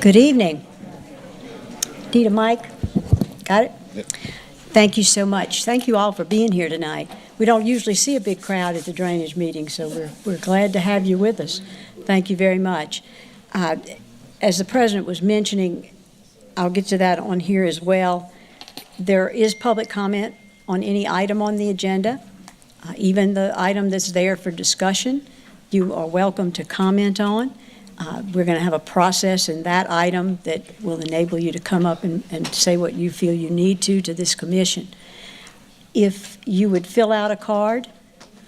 Good evening. Need a mic? Got it? Yep. Thank you so much. Thank you all for being here tonight. We don't usually see a big crowd at the drainage meeting, so we're glad to have you with us. Thank you very much. As the president was mentioning, I'll get to that on here as well. There is public comment on any item on the agenda, even the item that's there for discussion. You are welcome to comment on. We're going to have a process in that item that will enable you to come up and say what you feel you need to this commission. If you would fill out a card,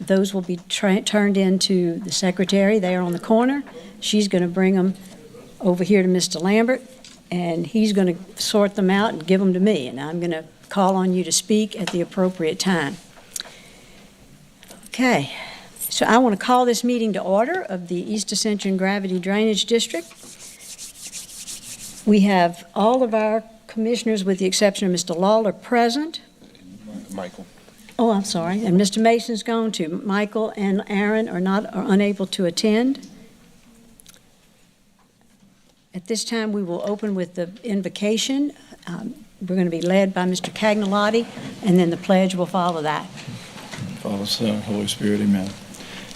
those will be turned into the secretary. They are on the corner. She's going to bring them over here to Mr. Lambert, and he's going to sort them out and give them to me, and I'm going to call on you to speak at the appropriate time. Okay. So I want to call this meeting to order of the East Ascension Gravity Drainage District. We have all of our commissioners, with the exception of Mr. Lawler, present. Michael. Oh, I'm sorry. And Mr. Mason's gone too. Michael and Aaron are unable to attend. At this time, we will open with the invocation. We're going to be led by Mr. Cagnolotti, and then the pledge will follow that. Father, Son, Holy Spirit, amen.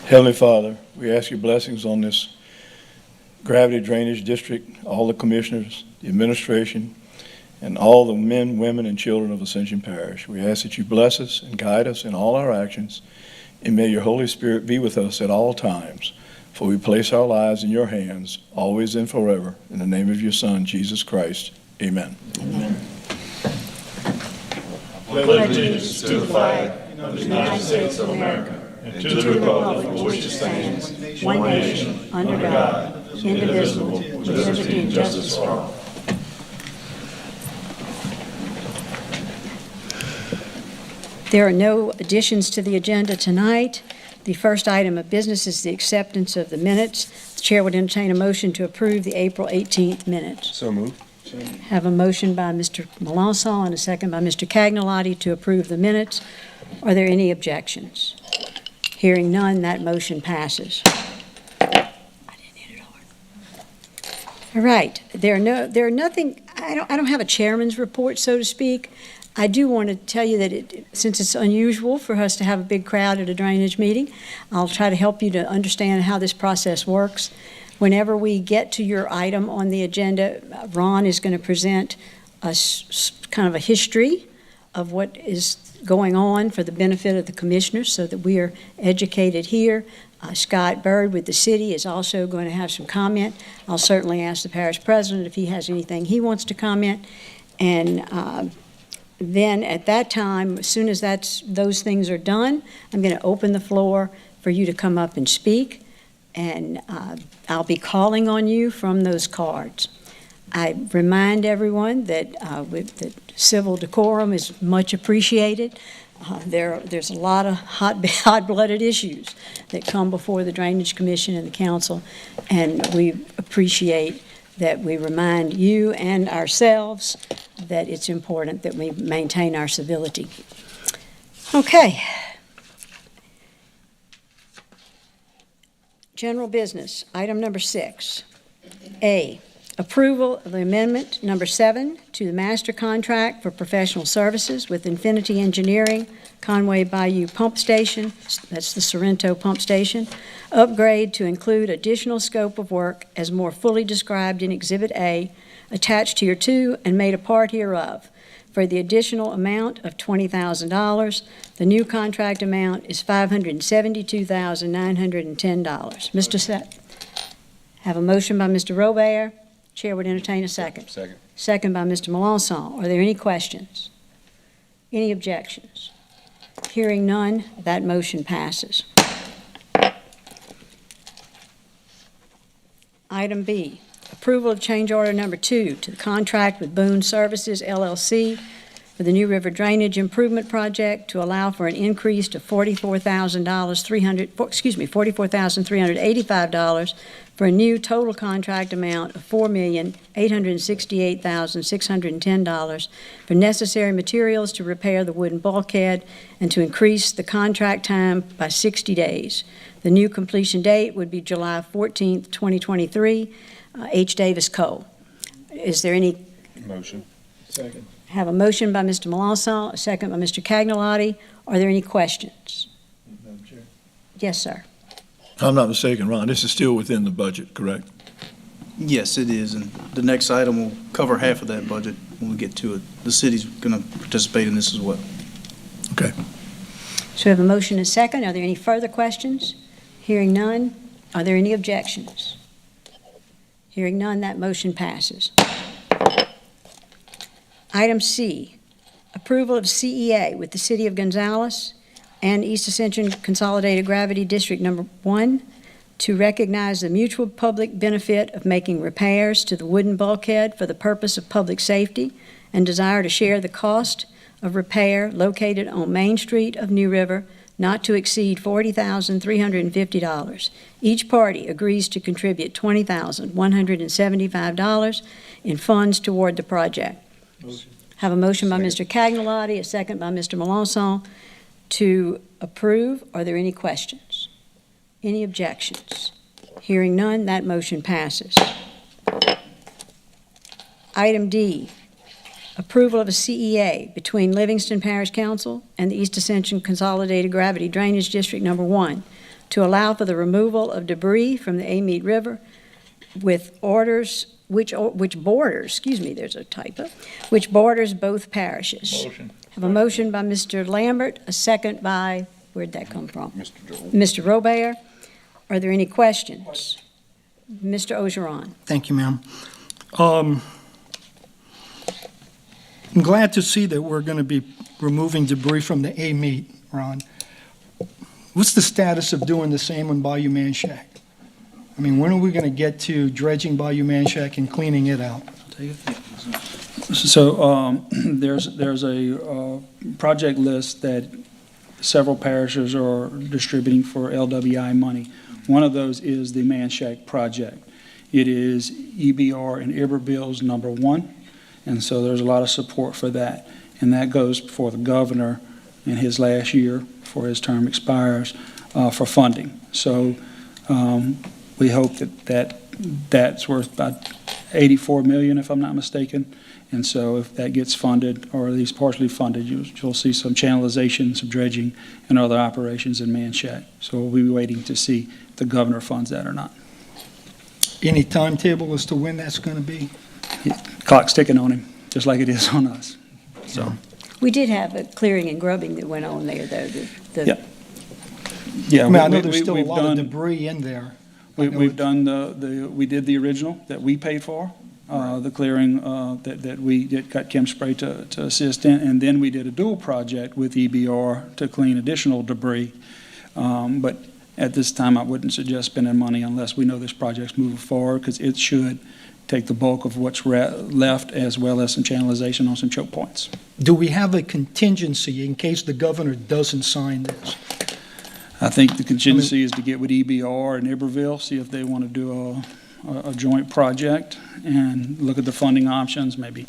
Heavenly Father, we ask your blessings on this gravity drainage district, all the commissioners, the administration, and all the men, women, and children of Ascension Parish. We ask that you bless us and guide us in all our actions, and may your Holy Spirit be with us at all times. For we place our lives in your hands, always and forever. In the name of your Son, Jesus Christ. Amen. Amen. I pledge allegiance to the flag of the United States of America and to the republic for which it stands, one nation, under God, indivisible, with liberty and justice for all. There are no additions to the agenda tonight. The first item of business is the acceptance of the minutes. The chair would entertain a motion to approve the April 18th minutes. So moved. Have a motion by Mr. Melanson and a second by Mr. Cagnolotti to approve the minutes. Are there any objections? Hearing none, that motion passes. I didn't hit it hard. All right. I don't have a chairman's report, so to speak. I do want to tell you that since it's unusual for us to have a big crowd at a drainage meeting, I'll try to help you to understand how this process works. Whenever we get to your item on the agenda, Ron is going to present kind of a history of what is going on for the benefit of the commissioners so that we are educated here. Scott Bird with the city is also going to have some comment. I'll certainly ask the parish president if he has anything he wants to comment. And then at that time, as soon as those things are done, I'm going to open the floor for you to come up and speak. And I'll be calling on you from those cards. I remind everyone that that civil decorum is much appreciated. There's a lot of hot-blooded issues that come before the Drainage Commission and the Council, and we appreciate that we remind you and ourselves that it's important that we maintain our civility. Okay. General business, item number 6. A, approval of amendment number 7 to the master contract for professional services with Infinity Engineering, Conway Bayou Pump Station, that's the Sorrento Pump Station, upgrade to include additional scope of work as more fully described in Exhibit A, attached to Tier 2 and made a part hereof. For the additional amount of $20,000, the new contract amount is $572,910. Mr. Set, have a motion by Mr. Robert. Chair would entertain a second. Second. Second by Mr. Melanson. Are there any questions? Any objections? Hearing none, that motion passes. Item B. Approval of change order number 2 to the contract with Boone Services, LLC for the New River Drainage Improvement Project to allow for an increase to $44,385 for a new total contract amount of $4,868,610 for necessary materials to repair the wooden bulkhead and to increase the contract time by 60 days. The new completion date would be July 14th, 2023. H. Davis Cole. Is there any? Motion. Second. Have a motion by Mr. Melanson, a second by Mr. Cagnolati. Are there any questions? Madam Chair. Yes, sir. If I'm not mistaken, Ron, this is still within the budget, correct? Yes, it is, and the next item will cover half of that budget when we get to it. The city's going to participate in this as well. Okay. So we have a motion and a second. Are there any further questions? Hearing none. Are there any objections? Hearing none, that motion passes. Item C, approval of CEA with the City of Gonzales and East Ascension Consolidated Gravity District Number 1 to recognize the mutual public benefit of making repairs to the wooden bulkhead for the purpose of public safety and desire to share the cost of repair located on Main Street of New River not to exceed $40,350. Each party agrees to contribute $20,175 in funds toward the project. Motion. Have a motion by Mr. Cagnolati, a second by Mr. Melanson to approve. Are there any questions? Any objections? Hearing none, that motion passes. Item D, approval of a CEA between Livingston Parish Council and the East Ascension Consolidated Gravity Drainage District Number 1 to allow for the removal of debris from the Amite River with orders which borders, there's a typo, which borders both parishes. Motion. Have a motion by Mr. Lambert, a second by, where'd that come from? Mr. Joel. Mr. Robert. Are there any questions? Mr. Ogeron. Thank you, ma'am. I'm glad to see that we're going to be removing debris from the A-meet, Ron. What's the status of doing the same on Bayou Manchac? I mean, when are we going to get to dredging Bayou Manchac and cleaning it out? So there's a project list that several parishes are distributing for LWI money. One of those is the Manchac project. It is EBR and Iberville's number 1, and so there's a lot of support for that. And that goes before the governor in his last year before his term expires for funding. So we hope that's worth about $84 million, if I'm not mistaken. And so if that gets funded, or at least partially funded, you'll see some channelization, some dredging, and other operations in Manchac. So we'll be waiting to see if the governor funds that or not. Any timetable as to when that's going to be? Clock's ticking on him, just like it is on us. So. We did have a clearing and grubbing that went on there, though. Yeah. Yeah, I mean, I know there's still a lot of debris in there. We've done we did the original that we paid for, the clearing that we got Chem Spray to assist in, and then we did a dual project with EBR to clean additional debris. But at this time, I wouldn't suggest spending money unless we know this project's moving forward, because it should take the bulk of what's left, as well as some channelization on some choke points. Do we have a contingency in case the governor doesn't sign this? I think the contingency is to get with EBR and Iberville, see if they want to do a joint project and look at the funding options, maybe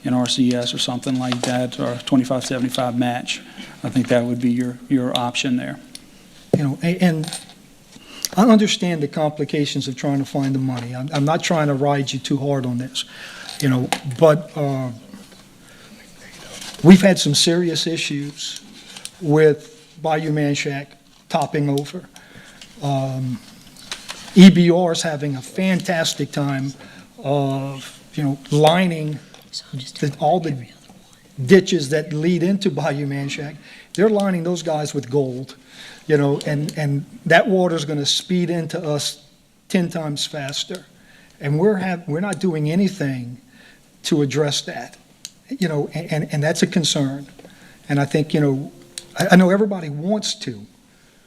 in RCS or something like that, or 25-75 match. I think that would be your option there. You know, and I understand the complications of trying to find the money. I'm not trying to ride you too hard on this, you know, but we've had some serious issues with Bayou Manchac topping over. EBR's having a fantastic time of, you know, lining all the ditches that lead into Bayou Manchac. They're lining those guys with gold, you know, and that water's going to speed into us 10 times faster. And we're not doing anything to address that, you know, and that's a concern. And I think, you know, I know everybody wants to.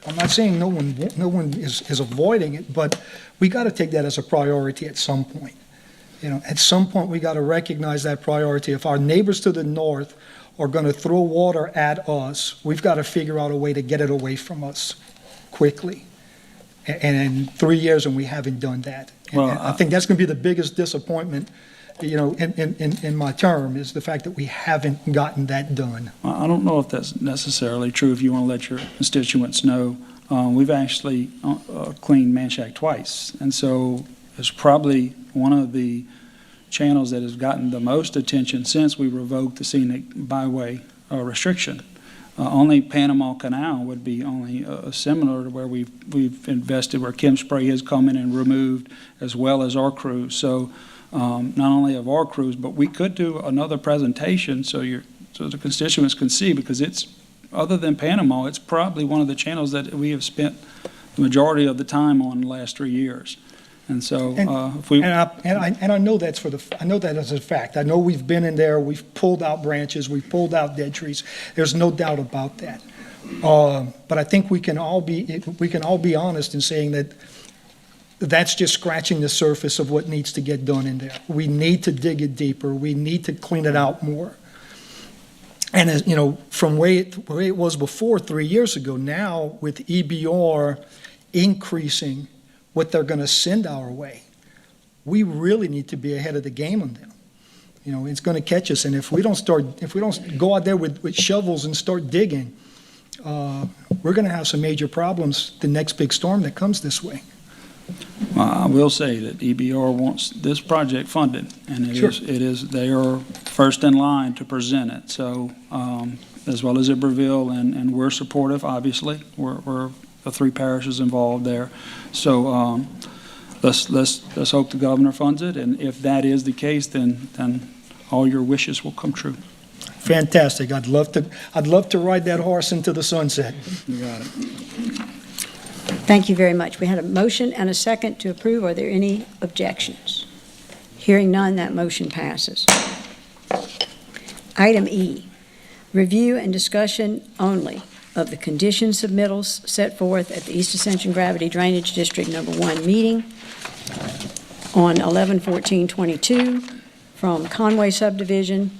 I'm not saying no one is avoiding it, but we got to take that as a priority at some point. You know, at some point we got to recognize that priority. If our neighbors to the north are going to throw water at us, we've got to figure out a way to get it away from us quickly. And in 3 years, and we haven't done that. And I think that's going to be the biggest disappointment, you know, in my term, is the fact that we haven't gotten that done. I don't know if that's necessarily true. If you want to let your constituents know, we've actually cleaned Manchac twice, and so it's probably one of the channels that has gotten the most attention since we revoked the scenic byway restriction. Only Panama Canal would be only similar to where we've invested, where Kim Spray has come in and removed, as well as our crews. So not only of our crews, but we could do another presentation so the constituents can see, because it's, other than Panama, it's probably one of the channels that we have spent the majority of the time on the last 3 years. And so if we... And I know that's I know that as a fact. I know we've been in there, we've pulled out branches, we've pulled out dead trees. There's no doubt about that. But I think we can all be honest in saying that that's just scratching the surface of what needs to get done in there. We need to dig it deeper. We need to clean it out more. And as you know, from where it was before 3 years ago, now with EBR increasing what they're going to send our way, we really need to be ahead of the game on them. You know, it's going to catch us, and if we don't go out there with shovels and start digging, we're going to have some major problems the next big storm that comes this way. I will say that EBR wants this project funded, and they are first in line to present it. So, as well as Iberville, and we're supportive, obviously. We're the 3 parishes involved there. So let's hope the governor funds it, and if that is the case, then all your wishes will come true. Fantastic. I'd love to ride that horse into the sunset. You got it. Thank you very much. We had a motion and a second to approve. Are there any objections? Hearing none, that motion passes. Item E, review and discussion only of the condition submittals set forth at the East Ascension Gravity Drainage District Number 1 meeting on 11/14/22 from Conway subdivision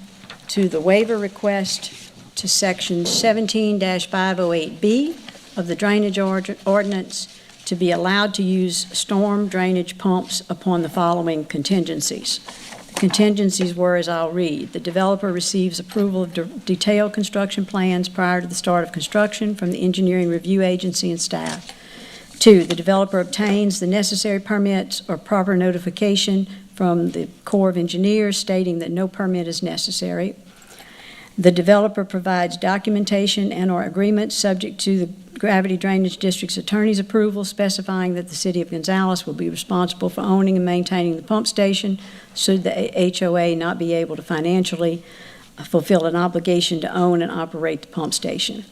to the waiver request to section 17-508B of the drainage ordinance to be allowed to use storm drainage pumps upon the following contingencies. The contingencies were, as I'll read, the developer receives approval of detailed construction plans prior to the start of construction from the engineering review agency and staff. 2, the developer obtains the necessary permits or proper notification from the Corps of Engineers stating that no permit is necessary. The developer provides documentation and/or agreements subject to the Gravity Drainage District's attorney's approval, specifying that the City of Gonzales will be responsible for owning and maintaining the pump station, should the HOA not be able to financially fulfill an obligation to own and operate the pump station.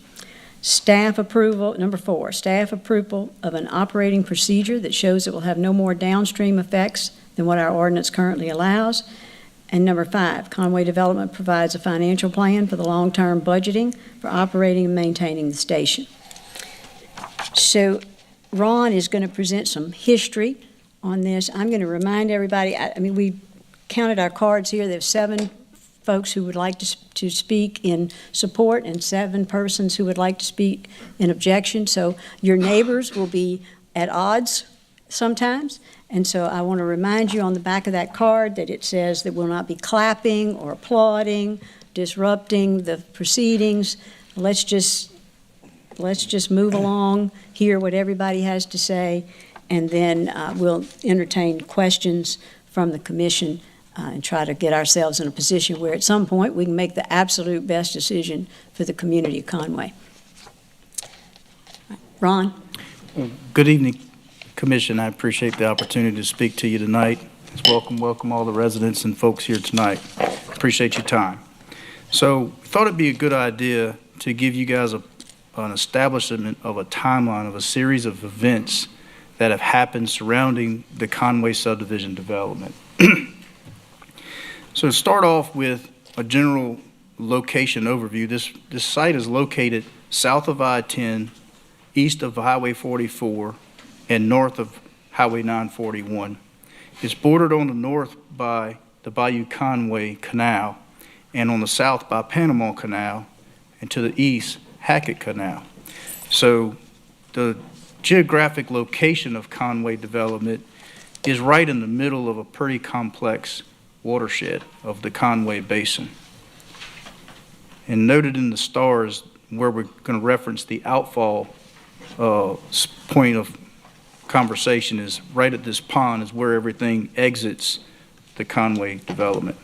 Staff approval, number 4, staff approval of an operating procedure that shows it will have no more downstream effects than what our ordinance currently allows. And number 5, Conway Development provides a financial plan for the long-term budgeting for operating and maintaining the station. So Ron is going to present some history on this. I'm going to remind everybody, I mean, we counted our cards here. There's 7 folks who would like to speak in support and 7 persons who would like to speak in objection. So your neighbors will be at odds sometimes. And so I want to remind you on the back of that card that it says that we'll not be clapping or applauding, disrupting the proceedings. Let's just move along, hear what everybody has to say, and then we'll entertain questions from the commission and try to get ourselves in a position where at some point we can make the absolute best decision for the community of Conway. Ron? Good evening, Commission. I appreciate the opportunity to speak to you tonight. Welcome all the residents and folks here tonight. Appreciate your time. So thought it'd be a good idea to give you guys an establishment of a timeline of a series of events that have happened surrounding the Conway subdivision development. So to start off with a general location overview, this site is located south of I-10, east of Highway 44, and north of Highway 941. It's bordered on the north by the Bayou Conway Canal, and on the south by Panama Canal, and to the east, Hackett Canal. So the geographic location of Conway development is right in the middle of a pretty complex watershed of the Conway Basin. And noted in the stars where we're going to reference the outfall point of conversation is right at this pond is where everything exits the Conway development.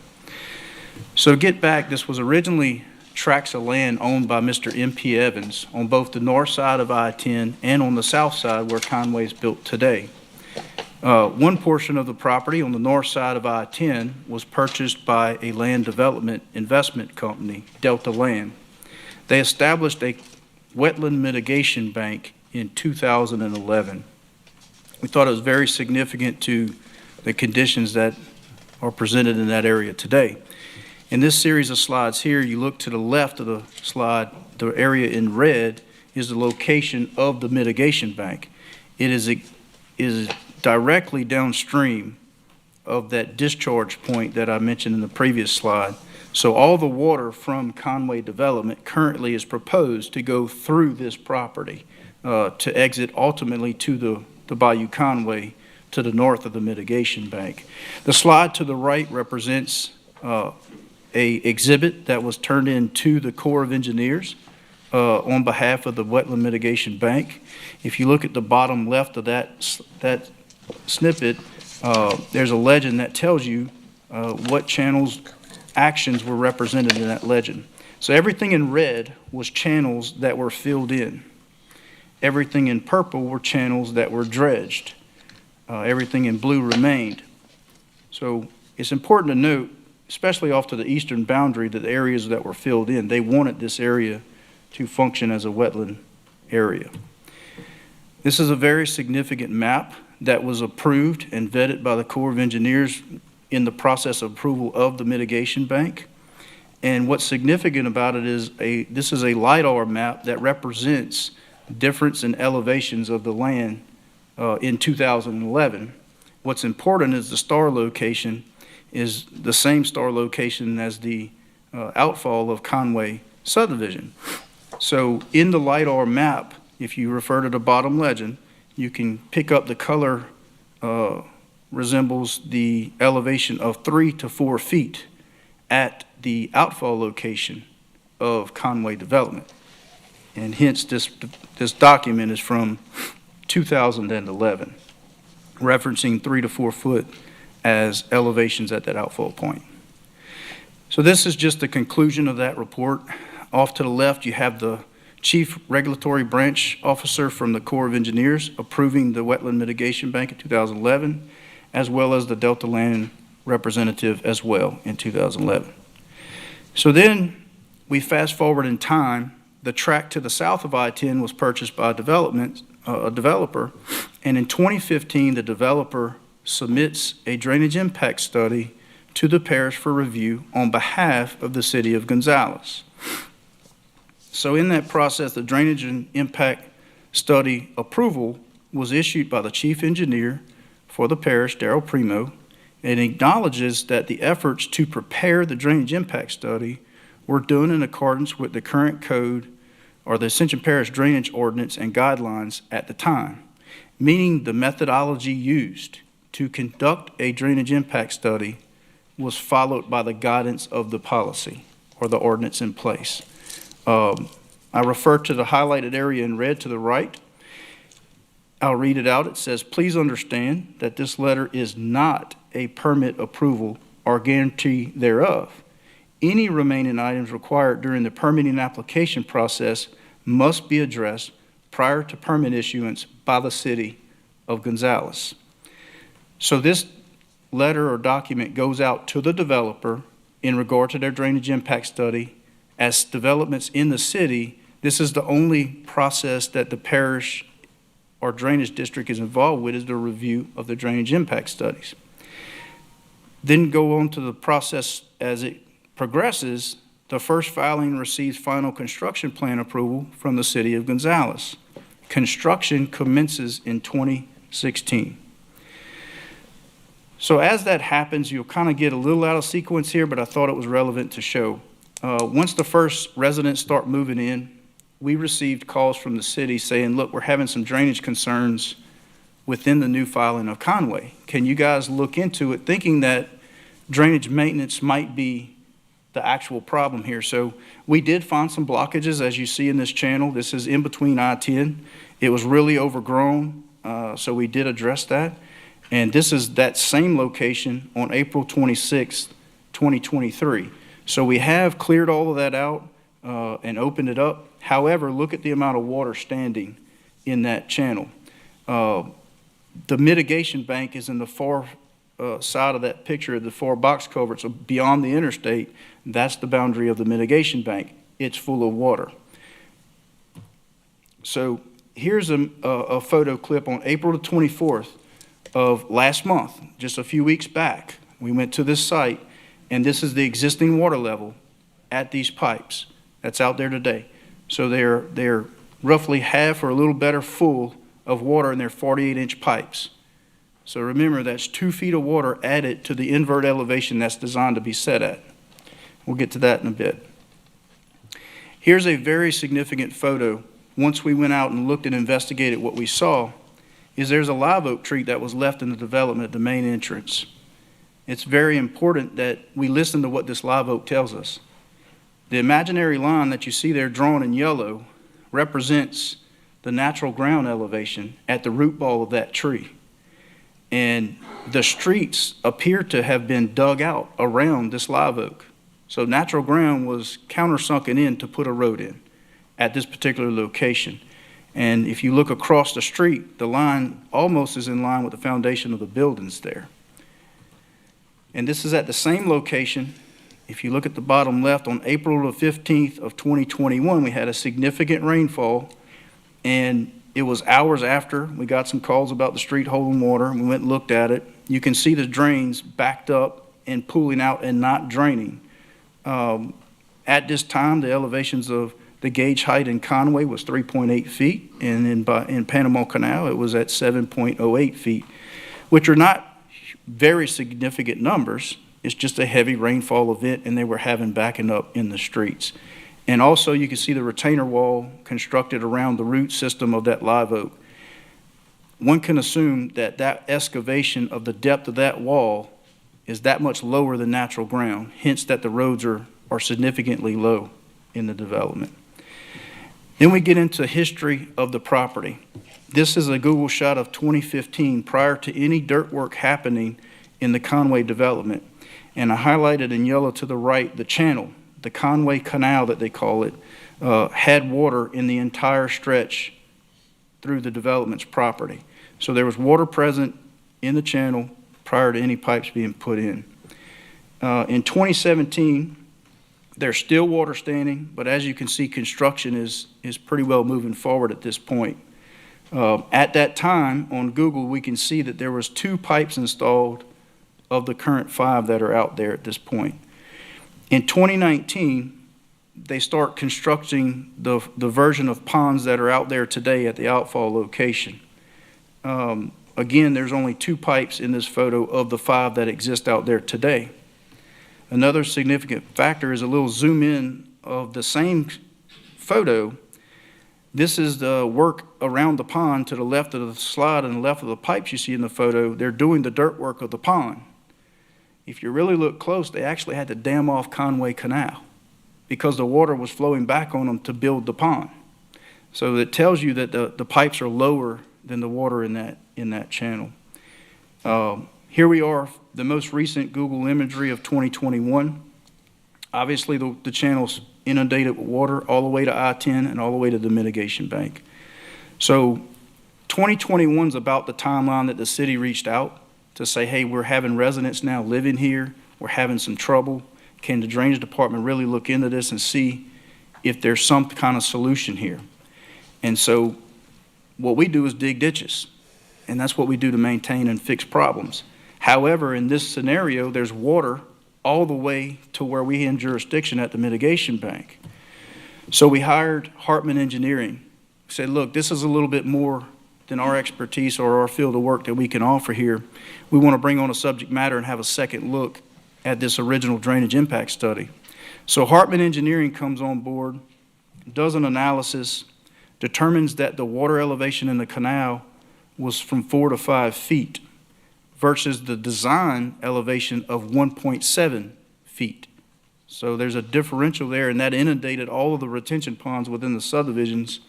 So to get back, this was originally tracts of land owned by Mr. M.P. Evans on both the north side of I-10 and on the south side where Conway is built today. One portion of the property on the north side of I-10 was purchased by a land development investment company, Delta Land. They established a wetland mitigation bank in 2011. We thought it was very significant to the conditions that are presented in that area today. In this series of slides here, you look to the left of the slide, the area in red is the location of the mitigation bank. It is directly downstream of that discharge point that I mentioned in the previous slide. So all the water from Conway development currently is proposed to go through this property to exit ultimately to the Bayou Conway to the north of the mitigation bank. The slide to the right represents a exhibit that was turned in to the Corps of Engineers on behalf of the Wetland Mitigation Bank. If you look at the bottom left of that snippet, there's a legend that tells you what channels actions were represented in that legend. So everything in red was channels that were filled in. Everything in purple were channels that were dredged. Everything in blue remained. So it's important to note, especially off to the eastern boundary, that the areas that were filled in, they wanted this area to function as a wetland area. This is a very significant map that was approved and vetted by the Corps of Engineers in the process of approval of the mitigation bank. And what's significant about it is this is a LiDAR map that represents difference in elevations of the land in 2011. What's important is the star location is the same star location as the outfall of Conway subdivision. So in the LiDAR map, if you refer to the bottom legend, you can pick up the color resembles the elevation of 3 to 4 feet at the outfall location of Conway development. And hence this document is from 2011, referencing 3 to 4 foot as elevations at that outfall point. So this is just the conclusion of that report. Off to the left, you have the Chief Regulatory Branch Officer from the Corps of Engineers approving the Wetland Mitigation Bank in 2011, as well as the Delta Land representative as well in 2011. So then we fast forward in time. The tract to the south of I-10 was purchased by a developer, and in 2015, the developer submits a drainage impact study to the parish for review on behalf of the city of Gonzales. So in that process, the drainage and impact study approval was issued by the chief engineer for the parish, Darrell Primo, and acknowledges that the efforts to prepare the drainage impact study were done in accordance with the current code or the Ascension Parish Drainage Ordinance and guidelines at the time, meaning the methodology used to conduct a drainage impact study was followed by the guidance of the policy or the ordinance in place. I refer to the highlighted area in red to the right. I'll read it out. It says, please understand that this letter is not a permit approval or guarantee thereof. Any remaining items required during the permitting application process must be addressed prior to permit issuance by the city of Gonzales. So this letter or document goes out to the developer in regard to their drainage impact study. As developments in the city, this is the only process that the parish or drainage district is involved with, is the review of the drainage impact studies. Then go on to the process as it progresses. The first filing receives final construction plan approval from the city of Gonzales. Construction commences in 2016. So as that happens, you'll kind of get a little out of sequence here, but I thought it was relevant to show. Once the first residents start moving in, we received calls from the city saying, look, we're having some drainage concerns within the new filing of Conway. Can you guys look into it, thinking that drainage maintenance might be the actual problem here? So we did find some blockages, as you see in this channel. This is in between I-10. It was really overgrown, so we did address that. And this is that same location on April 26th, 2023. So we have cleared all of that out and opened it up. However, look at the amount of water standing in that channel. The mitigation bank is in the far side of that picture, the far box culverts beyond the interstate. That's the boundary of the mitigation bank. It's full of water. So here's a photo clip on April the 24th of last month, just a few weeks back. We went to this site, and this is the existing water level at these pipes that's out there today. So they're roughly half or a little better full of water in their 48-inch pipes. So remember, that's 2 feet of water added to the invert elevation that's designed to be set at. We'll get to that in a bit. Here's a very significant photo. Once we went out and looked and investigated, what we saw is there's a live oak tree that was left in the development at the main entrance. It's very important that we listen to what this live oak tells us. The imaginary line that you see there drawn in yellow represents the natural ground elevation at the root ball of that tree. And the streets appear to have been dug out around this live oak. So natural ground was countersunken in to put a road in at this particular location. And if you look across the street, the line almost is in line with the foundation of the buildings there. And this is at the same location. If you look at the bottom left, on April the 15th of 2021, we had a significant rainfall, and it was hours after we got some calls about the street holding water. We went and looked at it. You can see the drains backed up and pooling out and not draining. At this time, the elevations of the gauge height in Conway was 3.8 feet, and in Panama Canal, it was at 7.08 feet, which are not very significant numbers. It's just a heavy rainfall event, and they were having backing up in the streets. And also, you can see the retainer wall constructed around the root system of that live oak. One can assume that that excavation of the depth of that wall is that much lower than natural ground, hence that the roads are significantly low in the development. Then we get into history of the property. This is a Google shot of 2015 prior to any dirt work happening in the Conway development. And I highlighted in yellow to the right the channel, the Conway Canal that they call it, had water in the entire stretch through the development's property. So there was water present in the channel prior to any pipes being put in. In 2017, there's still water standing, but as you can see, construction is pretty well moving forward at this point. At that time, on Google, we can see that there was 2 pipes installed of the current 5 that are out there at this point. In 2019, they start constructing the version of ponds that are out there today at the outfall location. Again, there's only 2 pipes in this photo of the 5 that exist out there today. Another significant factor is a little zoom in of the same photo. This is the work around the pond to the left of the slide and the left of the pipes you see in the photo. They're doing the dirt work of the pond. If you really look close, they actually had to dam off Conway Canal because the water was flowing back on them to build the pond. So it tells you that the pipes are lower than the water in that channel. Here we are, the most recent Google imagery of 2021. Obviously, the channel's inundated with water all the way to I-10 and all the way to the mitigation bank. So 2021 is about the timeline that the city reached out to say, hey, we're having residents now living here. We're having some trouble. Can the drainage department really look into this and see if there's some kind of solution here? And so what we do is dig ditches, and that's what we do to maintain and fix problems. However, in this scenario, there's water all the way to where we have jurisdiction at the mitigation bank. So we hired Hartman Engineering. We said, look, this is a little bit more than our expertise or our field of work that we can offer here. We want to bring on a subject matter and have a second look at this original drainage impact study. So Hartman Engineering comes on board, does an analysis, determines that the water elevation in the canal was from 4 to 5 feet versus the design elevation of 1.7 feet. So there's a differential there, and that inundated all of the retention ponds within the subdivisions,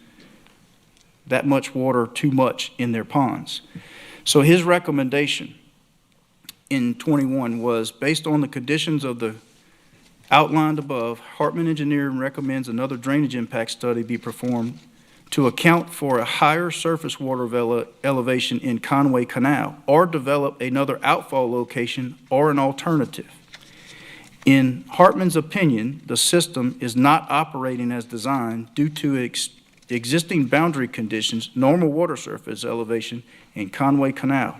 that much water too much in their ponds. So his recommendation in 21 was, based on the conditions of the outlined above, Hartman Engineering recommends another drainage impact study be performed to account for a higher surface water elevation in Conway Canal, or develop another outfall location or an alternative. In Hartman's opinion, the system is not operating as designed due to existing boundary conditions, normal water surface elevation in Conway Canal.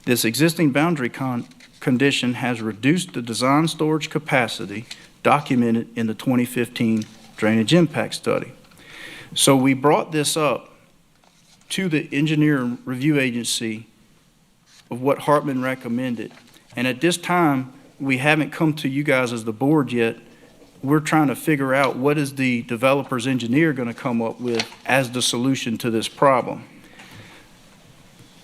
This existing boundary condition has reduced the design storage capacity documented in the 2015 drainage impact study. So we brought this up to the engineer review agency of what Hartman recommended. And at this time, we haven't come to you guys as the board yet. We're trying to figure out what is the developer's engineer going to come up with as the solution to this problem.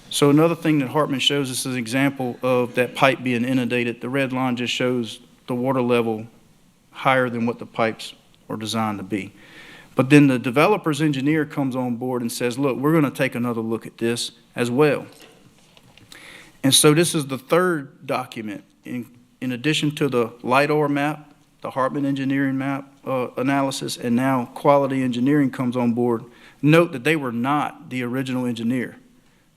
So another thing that Hartman shows us is an example of that pipe being inundated. The red line just shows the water level higher than what the pipes are designed to be. But then the developer's engineer comes on board and says, look, we're going to take another look at this as well. And so this is the third document. In addition to the LIDAR map, the Hartman engineering map analysis, and now Quality Engineering comes on board. Note that they were not the original engineer.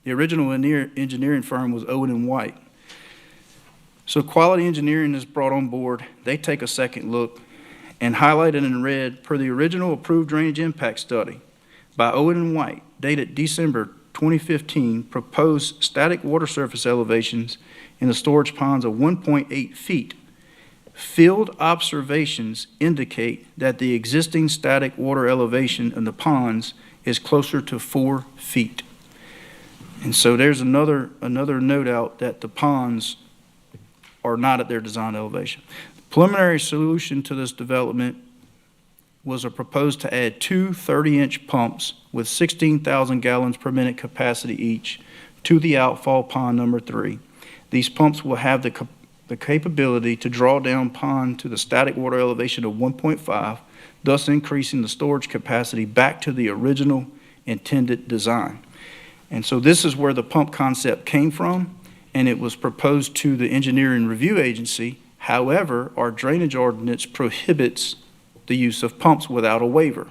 The original engineering firm was Owen & White. So Quality Engineering is brought on board. They take a second look, and highlighted in red, per the original approved drainage impact study by Owen & White, dated December 2015, proposed static water surface elevations in the storage ponds of 1.8 feet. Field observations indicate that the existing static water elevation in the ponds is closer to 4 feet. And so there's another note out that the ponds are not at their design elevation. Preliminary solution to this development was proposed to add two 30-inch pumps with 16,000 gallons per minute capacity each to the outfall pond number 3. These pumps will have the capability to draw down pond to the static water elevation of 1.5, thus increasing the storage capacity back to the original intended design. And so this is where the pump concept came from, and it was proposed to the engineering review agency. However, our drainage ordinance prohibits the use of pumps without a waiver.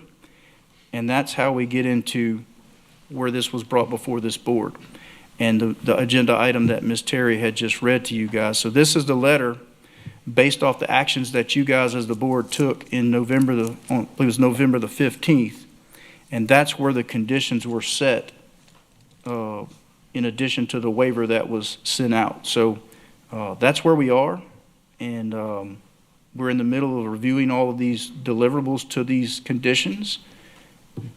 And that's how we get into where this was brought before this board. And the agenda item that Ms. Terry had just read to you guys. So this is the letter based off the actions that you guys as the board took in November the 15th. And that's where the conditions were set in addition to the waiver that was sent out. So that's where we are. And we're in the middle of reviewing all of these deliverables to these conditions.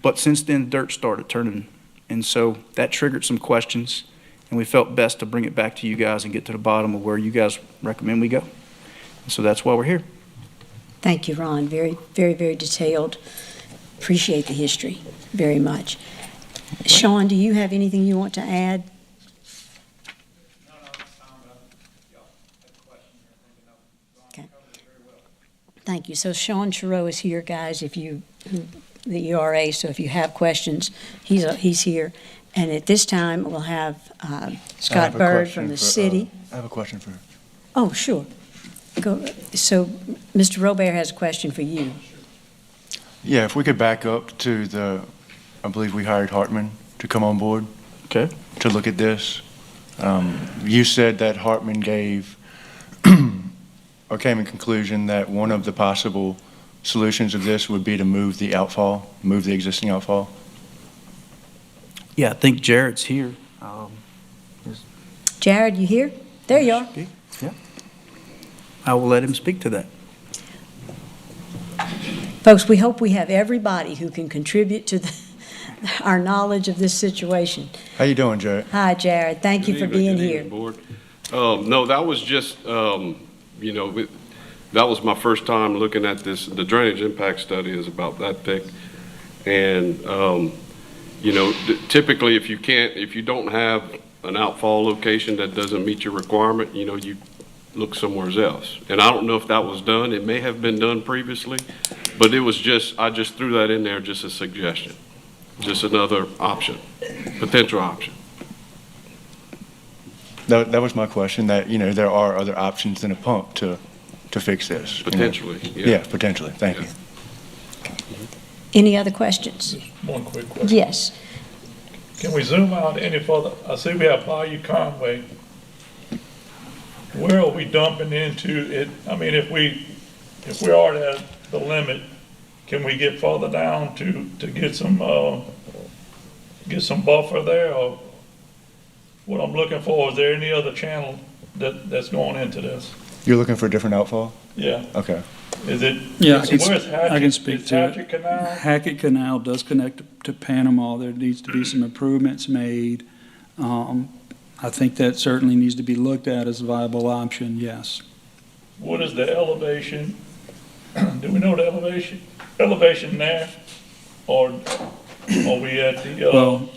But since then, dirt started turning. And so that triggered some questions, and we felt best to bring it back to you guys and get to the bottom of where you guys recommend we go. And so that's why we're here. Thank you, Ron. Very, very, very detailed. Appreciate the history very much. Sean, do you have anything you want to add? Okay. Thank you. So Sean Chirow is here, guys, the ERA, so if you have questions, he's here. And at this time, we'll have Scott Bird from the city. I have a question for her. Oh, sure. Go. So Mr. Robert has a question for you. Yeah, if we could back up to I believe we hired Hartman to come on board. Okay. To look at this. You said that Hartman gave or came to the conclusion that one of the possible solutions of this would be to move the existing outfall. Yeah, I think Jared's here. Jared, you here? There you are. Yeah. I will let him speak to that. Folks, we hope we have everybody who can contribute to our knowledge of this situation. How you doing, Jared? Hi, Jared. Thank you for being here. Board. No, that was just, that was my first time looking at this. The drainage impact study is about that thick. And, typically if you don't have an outfall location that doesn't meet your requirement, you look somewhere else. And I don't know if that was done. It may have been done previously, but I just threw that in there just a suggestion. Just another option, potential option. That was my question, that, there are other options than a pump to fix this. Potentially, Yeah, potentially. Thank you. Any other questions? Just one quick question. Yes. Can we zoom out any further? I see we have Bayou Conway. Where are we dumping into it? I mean, if we are at the limit, can we get further down to get some buffer there? Or what I'm looking for, is there any other channel that's going into this? You're looking for a different outfall? Yeah. Okay. Is it? Yeah, Where's Hackett? I can speak Is to it. Hackett Canal? Hackett Canal does connect to Panama. There needs to be some improvements made. I think that certainly needs to be looked at as a viable option, yes. What is the elevation? Do we know the elevation there? Or are we at the, Well,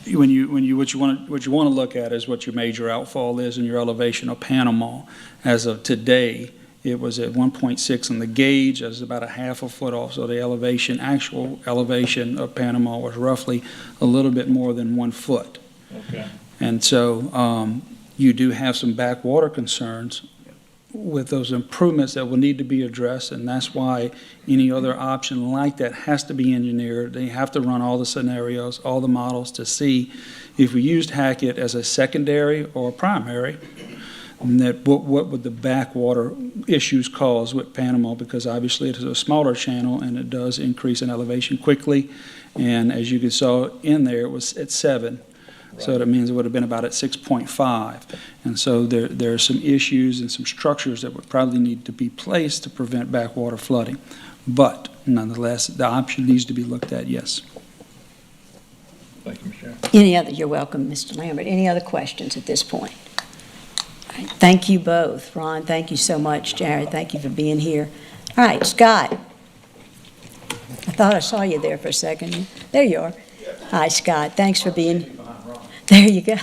what you want to look at is what your major outfall is and your elevation of Panama. As of today, it was at 1.6 on the gauge. That's about a half a foot off. So the actual elevation of Panama was roughly a little bit more than 1 foot. okay. And so you do have some backwater concerns with those improvements that will need to be addressed, and that's why any other option like that has to be engineered. They have to run all the scenarios, all the models to see if we used Hackett as a secondary or primary, and that what would the backwater issues cause with Panama, because obviously it is a smaller channel and it does increase in elevation quickly. And as you saw in there, it was at 7. So that means it would have been about at 6.5. And so there are some issues and some structures that would probably need to be placed to prevent backwater flooding. But nonetheless, the option needs to be looked at, yes. Thank you, Mr. Chairman. You're welcome, Mr. Lambert. Any other questions at this point? All right, thank you both. Ron, thank you so much. Jared, thank you for being here. All right, Scott. I thought I saw you there for a second. There you are. Hi, Scott. Thanks for being. There you go.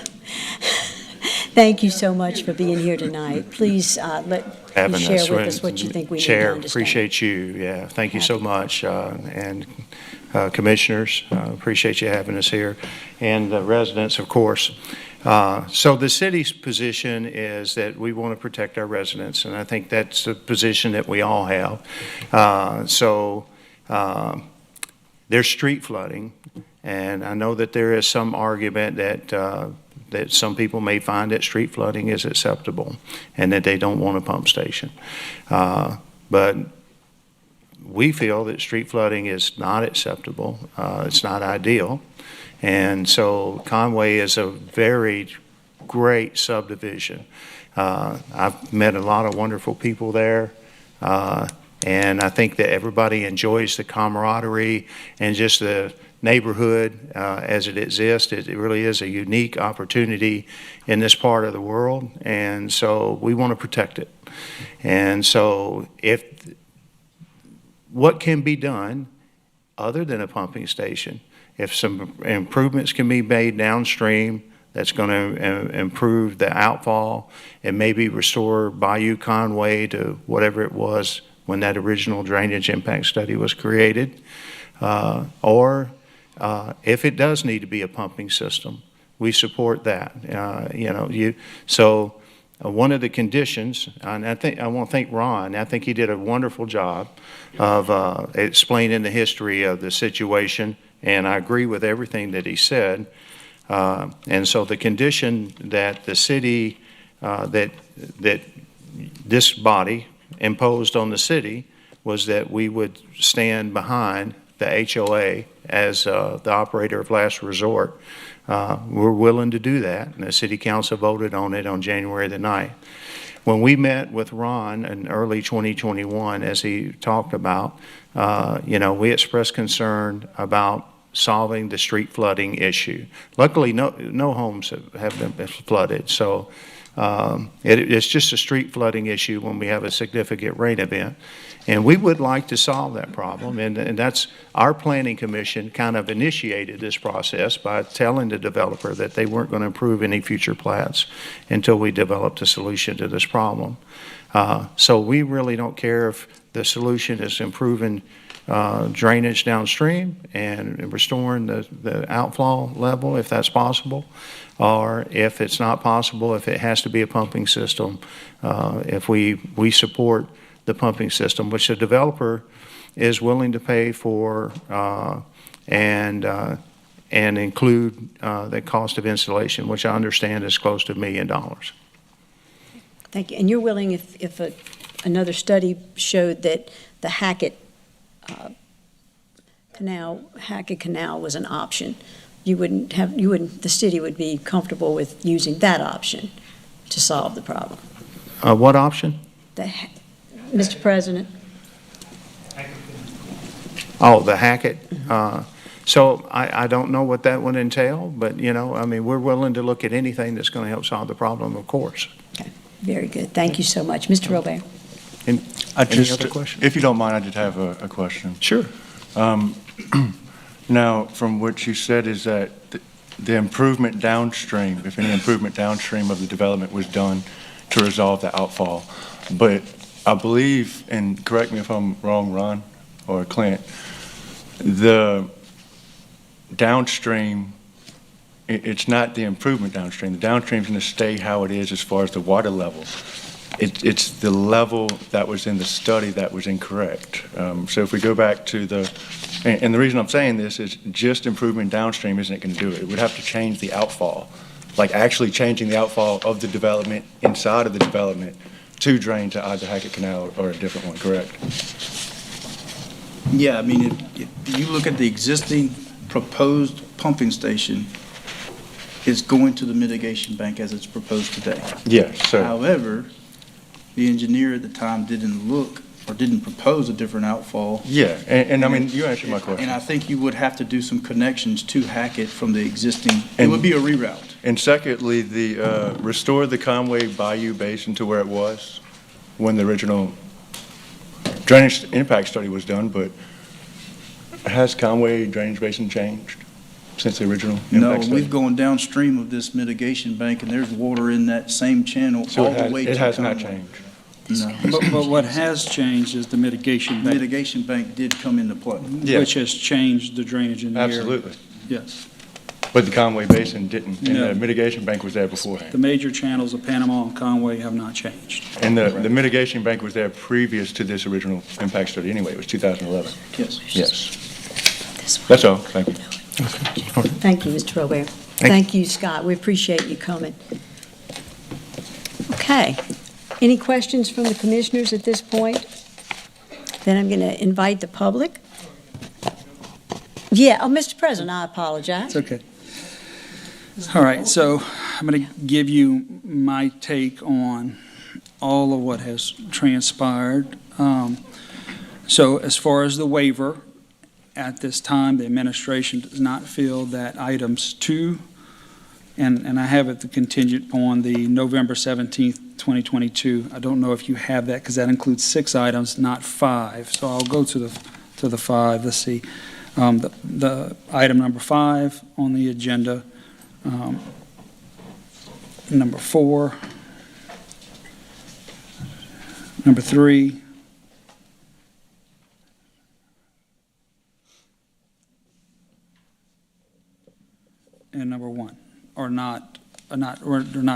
Thank you so much for being here tonight. Please share with us what you think we need to Chair, understand. appreciate you. Yeah, thank you so much. And commissioners, appreciate you having us here. And the residents, of course. So the city's position is that we want to protect our residents, and I think that's a position that we all have. There's street flooding. And I know that there is some argument that some people may find that street flooding is acceptable and that they don't want a pump station. But we feel that street flooding is not acceptable. It's not ideal. And so Conway is a very great subdivision. I've met a lot of wonderful people there. And I think that everybody enjoys the camaraderie and just the neighborhood as it exists. It really is a unique opportunity in this part of the world, and so we want to protect it. And so what can be done other than a pumping station, if some improvements can be made downstream that's going to improve the outfall and maybe restore Bayou Conway to whatever it was when that original drainage impact study was created, or if it does need to be a pumping system, we support that. One of the conditions, and I want to thank Ron. I think he did a wonderful job of explaining the history of the situation, and I agree with everything that he said. And so the condition that the city, that this body imposed on the city was that we would stand behind the HOA as the operator of last resort. We're willing to do that, and the city council voted on it on January the 9th. When we met with Ron in early 2021, as he talked about, we expressed concern about solving the street flooding issue. Luckily, no homes have been flooded, so it's just a street flooding issue when we have a significant rain event. And we would like to solve that problem, and that's our planning commission kind of initiated this process by telling the developer that they weren't going to approve any future plats until we developed a solution to this problem. So we really don't care if the solution is improving drainage downstream and restoring the outflow level, if that's possible, or if it's not possible, if it has to be a pumping system, if we support the pumping system, which the developer is willing to pay for and include the cost of installation, which I understand is close to $1 million. Thank you. And you're willing, if another study showed that the Hackett Canal was an option, the city would be comfortable with using that option to solve the problem? What option? Mr. President? Oh, the Hackett. So I don't know what that would entail, but, I mean, we're willing to look at anything that's going to help solve the problem, of course. Okay, very good. Thank you so much. Mr. Robert? Any other questions? If you don't mind, I did have a question. Sure. Now, from what you said is that the improvement downstream, if any improvement downstream of the development was done to resolve the outfall. But I believe, and correct me if I'm wrong, Ron or Clint, the downstream, it's not the improvement downstream. The downstream's going to stay how it is as far as the water level. It's the level that was in the study that was incorrect. So if we go back to and the reason I'm saying this is just improvement downstream isn't going to do it. It would have to change the outfall, like actually changing the outfall of the development inside of the development to drain to either Hackett Canal or a different one, correct? Yeah, I mean, if you look at the existing proposed pumping station, it's going to the mitigation bank as it's proposed today. Yes, sir. However, the engineer at the time didn't look or didn't propose a different outfall. Yeah, and I mean, you answered my question. And I think you would have to do some connections to Hackett from the existing, it would be a reroute. And secondly, restore the Conway Bayou Basin to where it was when the original drainage impact study was done, but has Conway drainage basin changed since the original impact study? No, we've gone downstream of this mitigation bank, and there's water in that same channel So all the way to it has not Conway. changed. No. But what has changed is the mitigation bank, Mitigation bank did come into play. Yeah. which has changed the drainage in the area. Absolutely. Yes. But the Conway Basin didn't, and No. the mitigation bank was there beforehand. The major channels of Panama and Conway have not changed. And the mitigation bank was there previous to this original impact study anyway. It was 2011. Yes. Yes. That's all. Thank you. Thank you, Mr. Robert. Thank you, Scott. We appreciate you coming. Okay. Any questions from the commissioners at this point? Then I'm going to invite the public. Yeah, Mr. President, I apologize. It's okay. All right, so I'm going to give you my take on all of what has transpired. So as far as the waiver, at this time, the administration does not feel that items 2, and I have it contingent upon the November 17th, 2022. I don't know if you have that because that includes 6 items, not 5. So I'll go to the 5. Let's see. The item number 5 on the agenda, number 4, number 3, and number 1 are not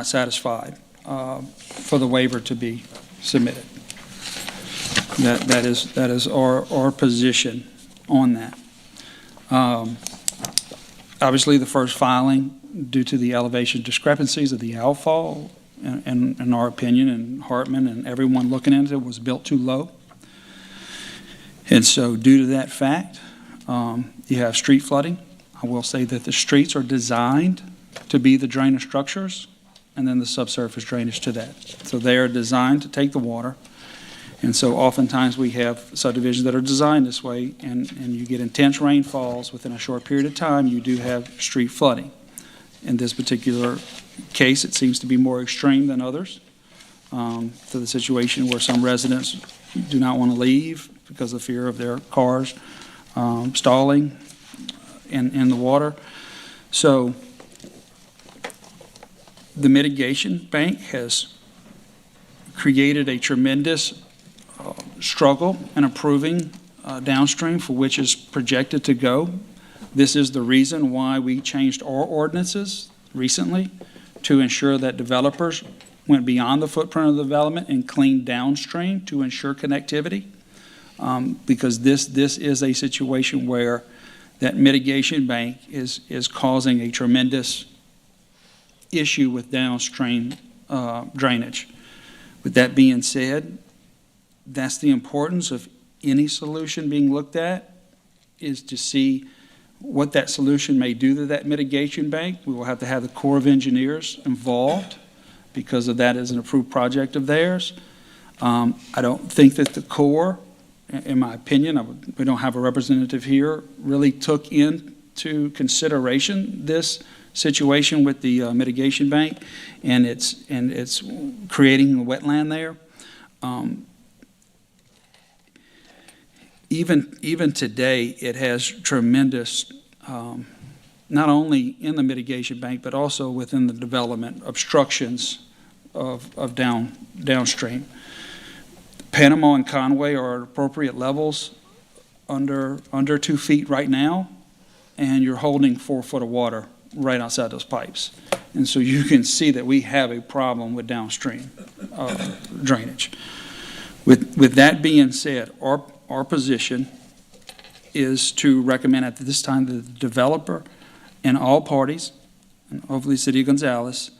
satisfied for the waiver to be submitted. That is our position on that. Obviously, the first filing, due to the elevation discrepancies of the outfall, in our opinion, and Hartman and everyone looking at it, was built too low. And so due to that fact, you have street flooding. I will say that the streets are designed to be the drainage structures, and then the subsurface drainage to that. So they are designed to take the water. And so oftentimes we have subdivisions that are designed this way, and you get intense rainfalls within a short period of time, you do have street flooding. In this particular case, it seems to be more extreme than others, to the situation where some residents do not want to leave because of fear of their cars stalling in the water. So the mitigation bank has created a tremendous struggle in approving downstream for which is projected to go. This is the reason why we changed our ordinances recently to ensure that developers went beyond the footprint of the development and cleaned downstream to ensure connectivity. Because this is a situation where that mitigation bank is causing a tremendous issue with downstream drainage. With that being said, that's the importance of any solution being looked at, is to see what that solution may do to that mitigation bank. We will have to have the Corps of Engineers involved because of that as an approved project of theirs. I don't think that the Corps, in my opinion, we don't have a representative here, really took into consideration this situation with the mitigation bank and it's creating a wetland there. Even today, it has tremendous, not only in the mitigation bank, but also within the development, obstructions of downstream. Panama and Conway are at appropriate levels under 2 feet right now, and you're holding 4 foot of water right outside those pipes. And so you can see that we have a problem with downstream drainage. With that being said, our position is to recommend at this time that the developer and all parties, and hopefully City of Gonzales,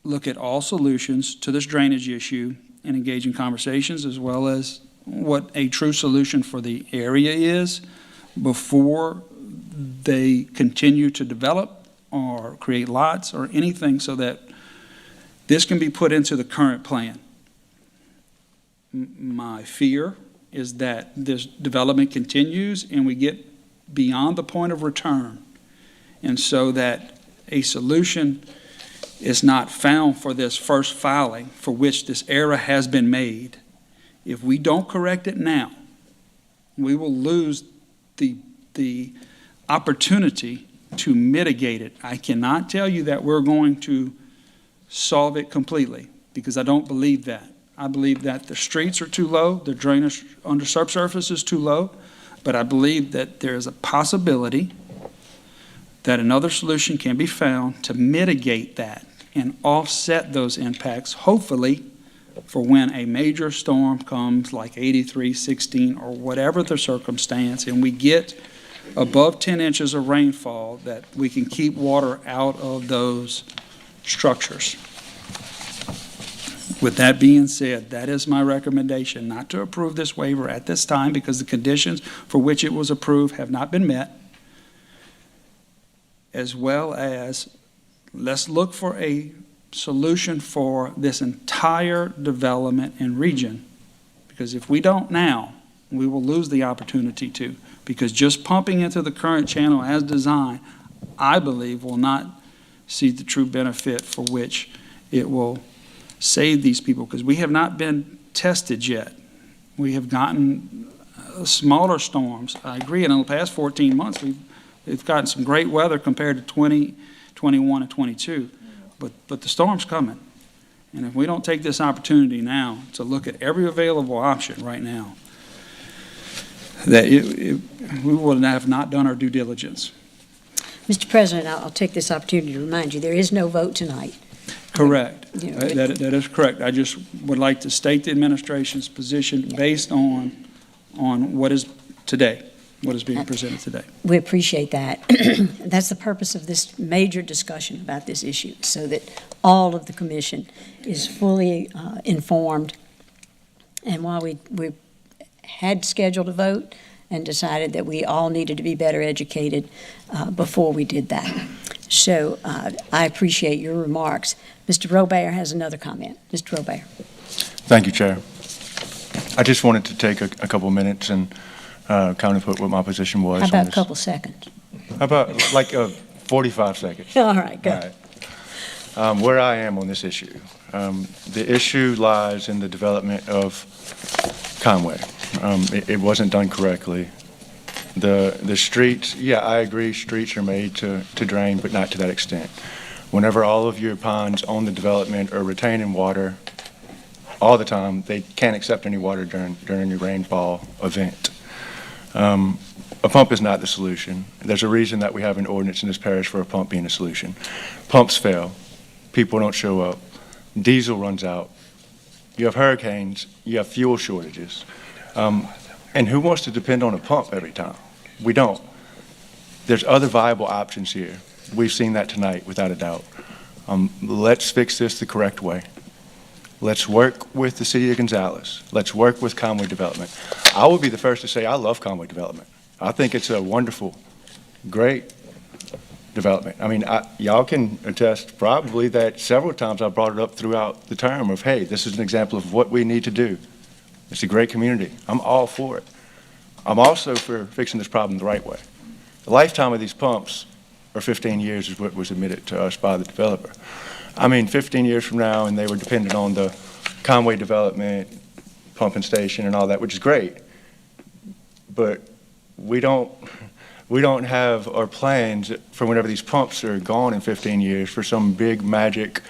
look at all solutions to this drainage issue and engage in conversations, as well as what a true solution for the area is before they continue to develop or create lots or anything, so that this can be put into the current plan. My fear is that this development continues and we get beyond the point of return, and so that a solution is not found for this first filing for which this error has been made. If we don't correct it now, we will lose the opportunity to mitigate it. I cannot tell you that we're going to solve it completely, because I don't believe that. I believe that the streets are too low, the drainage under subsurface is too low, but I believe that there is a possibility that another solution can be found to mitigate that and offset those impacts, hopefully, for when a major storm comes like 8316 or whatever the circumstance, and we get above 10 inches of rainfall, that we can keep water out of those structures. With that being said, that is my recommendation, not to approve this waiver at this time because the conditions for which it was approved have not been met, as well as let's look for a solution for this entire development and region, because if we don't now, we will lose the opportunity to, because just pumping into the current channel as designed, I believe, will not see the true benefit for which it will save these people, because we have not been tested yet. We have gotten smaller storms. I agree, and in the past 14 months, we've gotten some great weather compared to 20, 21, and 22. But the storm's coming. And if we don't take this opportunity now to look at every available option right now, that we would have not done our due diligence. Mr. President, I'll take this opportunity to remind you, there is no vote tonight. Correct. You know, That is correct. I just would like to state the administration's position based on what is today, what is being presented today. We appreciate that. That's the purpose of this major discussion about this issue, so that all of the commission is fully informed. And while we had scheduled a vote and decided that we all needed to be better educated before we did that. So I appreciate your remarks. Mr. Robayer has another comment. Mr. Robayer. Thank you, Chair. I just wanted to take a couple minutes and kind of put what my position was. How on about a this. couple seconds? How about like 45 seconds? All right, go. All right. Where I am on this issue. The issue lies in the development of Conway. It wasn't done correctly. The streets, yeah, I agree, streets are made to drain, but not to that extent. Whenever all of your ponds on the development are retaining water, all the time. They can't accept any water during a rainfall event. A pump is not the solution. There's a reason that we have an ordinance in this parish for a pump being a solution. Pumps fail. People don't show up. Diesel runs out. You have hurricanes. You have fuel shortages. And who wants to depend on a pump every time? We don't. There's other viable options here. We've seen that tonight, without a doubt. Let's fix this the correct way. Let's work with the city of Gonzales. Let's work with Conway Development. I will be the first to say I love Conway Development. I think it's a wonderful, great development. I mean, y'all can attest probably that several times I brought it up throughout the term of, hey, this is an example of what we need to do. It's a great community. I'm all for it. I'm also for fixing this problem the right way. The lifetime of these pumps, or 15 years, is what was admitted to us by the developer. I mean, 15 years from now, and they were dependent on the Conway Development pumping station and all that, which is great. But we don't have our plans for whenever these pumps are gone in 15 years for some big magic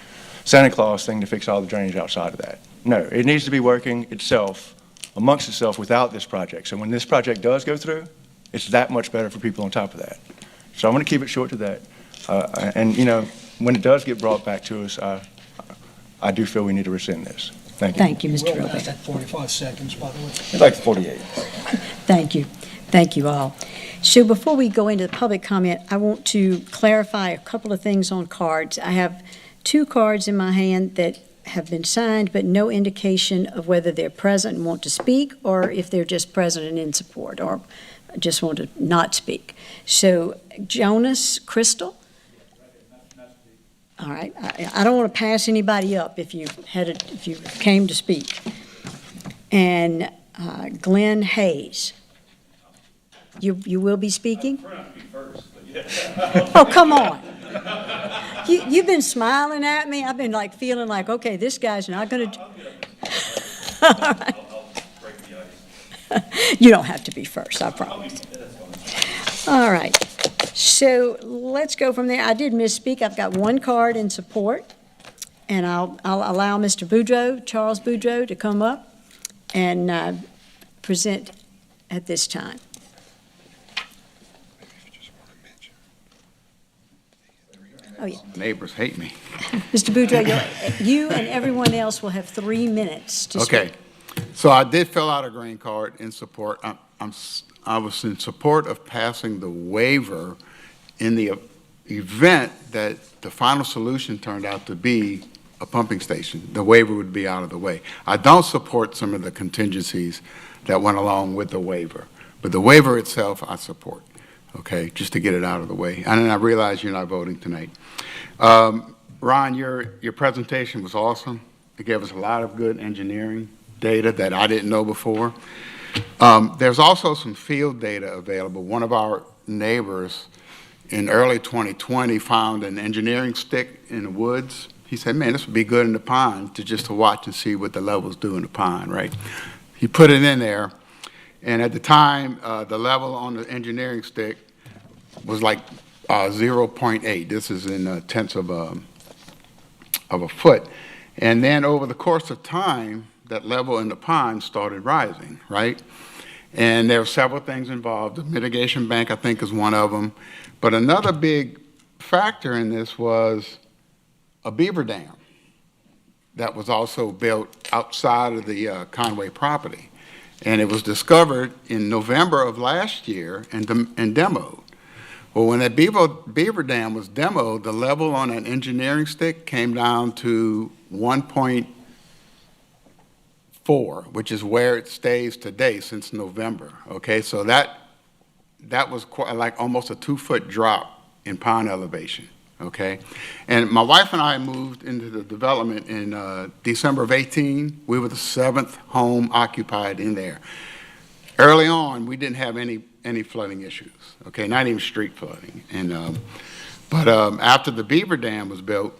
Santa Claus thing to fix all the drainage outside of that. No, it needs to be working itself, amongst itself, without this project. So when this project does go through, it's that much better for people on top of that. So I'm going to keep it short to that. And, you know, when it does get brought back to us, I do feel we need to rescind this. Thank you. Thank you, Mr. Well, Roby. that's at 45 seconds, by the way. I'd like 48. Thank you. Thank you all. So before we go into the public comment, I want to clarify a couple of things on cards. I have 2 cards in my hand that have been signed, but no indication of whether they're present and want to speak, or if they're just present and in support, or just want to not speak. So Jonas Crystal? All right. I don't want to pass anybody up if you came to speak. And Glenn Hayes. You will be speaking? Oh, come on. You've been smiling at me. I've been like feeling like, okay, this guy's not going to. All right. You don't have to be first, I promise. All right. So let's go from there. I did misspeak. I've got 1 card in support, and I'll allow Mr. Boudreau, Charles Boudreau, to come up and present at this time. Oh, yeah. Neighbors hate me. Mr. Boudreau, you and everyone else will have 3 minutes to speak. Okay, so I did fill out a green card in support. I was in support of passing the waiver in the event that the final solution turned out to be a pumping station. The waiver would be out of the way. I don't support some of the contingencies that went along with the waiver, but the waiver itself I support. Okay, just to get it out of the way. And then I realize you're not voting tonight. Ron, your presentation was awesome. It gave us a lot of good engineering data that I didn't know before. There's also some field data available. One of our neighbors in early 2020 found an engineering stick in the woods. He said, man, this would be good in the pond to watch and see what the levels do in the pond, right? He put it in there. And at the time, the level on the engineering stick was like 0.8. This is in tenths of a foot. And then over the course of time, that level in the pond started rising, right? And there were several things involved. The mitigation bank, I think, is one of them. But another big factor in this was a beaver dam that was also built outside of the Conway property. And it was discovered in November of last year and demoed. Well, when that beaver dam was demoed, the level on an engineering stick came down to 1.4, which is where it stays today since November. Okay, so that was like almost a 2-foot drop in pond elevation. Okay, and my wife and I moved into the development in December of 18. We were the 7th home occupied in there. Early on, we didn't have any flooding issues. Okay, not even street flooding. And but after the beaver dam was built,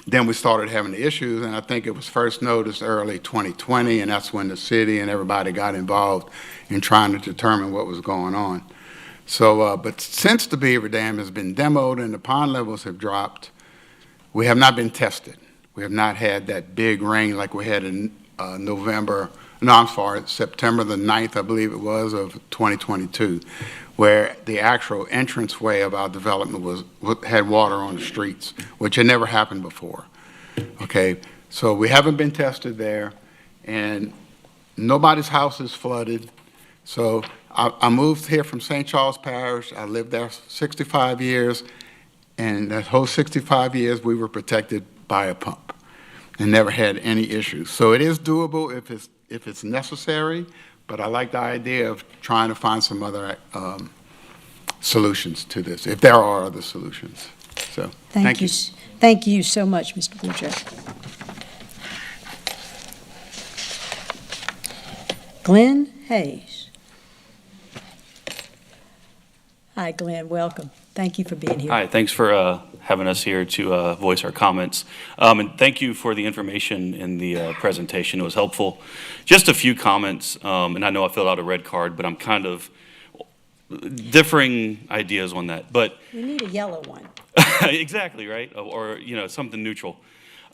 then we started having the issues. And I think it was first noticed early 2020, and that's when the city and everybody got involved in trying to determine what was going on. So, but since the beaver dam has been demoed and the pond levels have dropped, we have not been tested. We have not had that big rain like we had in September the 9th, I believe it was, of 2022, where the actual entranceway of our development had water on the streets, which had never happened before. Okay, so we haven't been tested there, and nobody's house is flooded. So I moved here from St. Charles Parish. I lived there 65 years, and that whole 65 years we were protected by a pump and never had any issues. So it is doable if it's necessary, but I like the idea of trying to find some other solutions to this, if there are other solutions. So thank you. Thank you so much, Mr. Bourget. Glenn Hayes. Hi, Glenn, welcome. Thank you for being here. Hi, thanks for having us here to voice our comments. And thank you for the information in the presentation. It was helpful. Just a few comments, and I know I filled out a red card, but I'm kind of differing ideas on that. But We need a yellow one. exactly, right? Or, something neutral.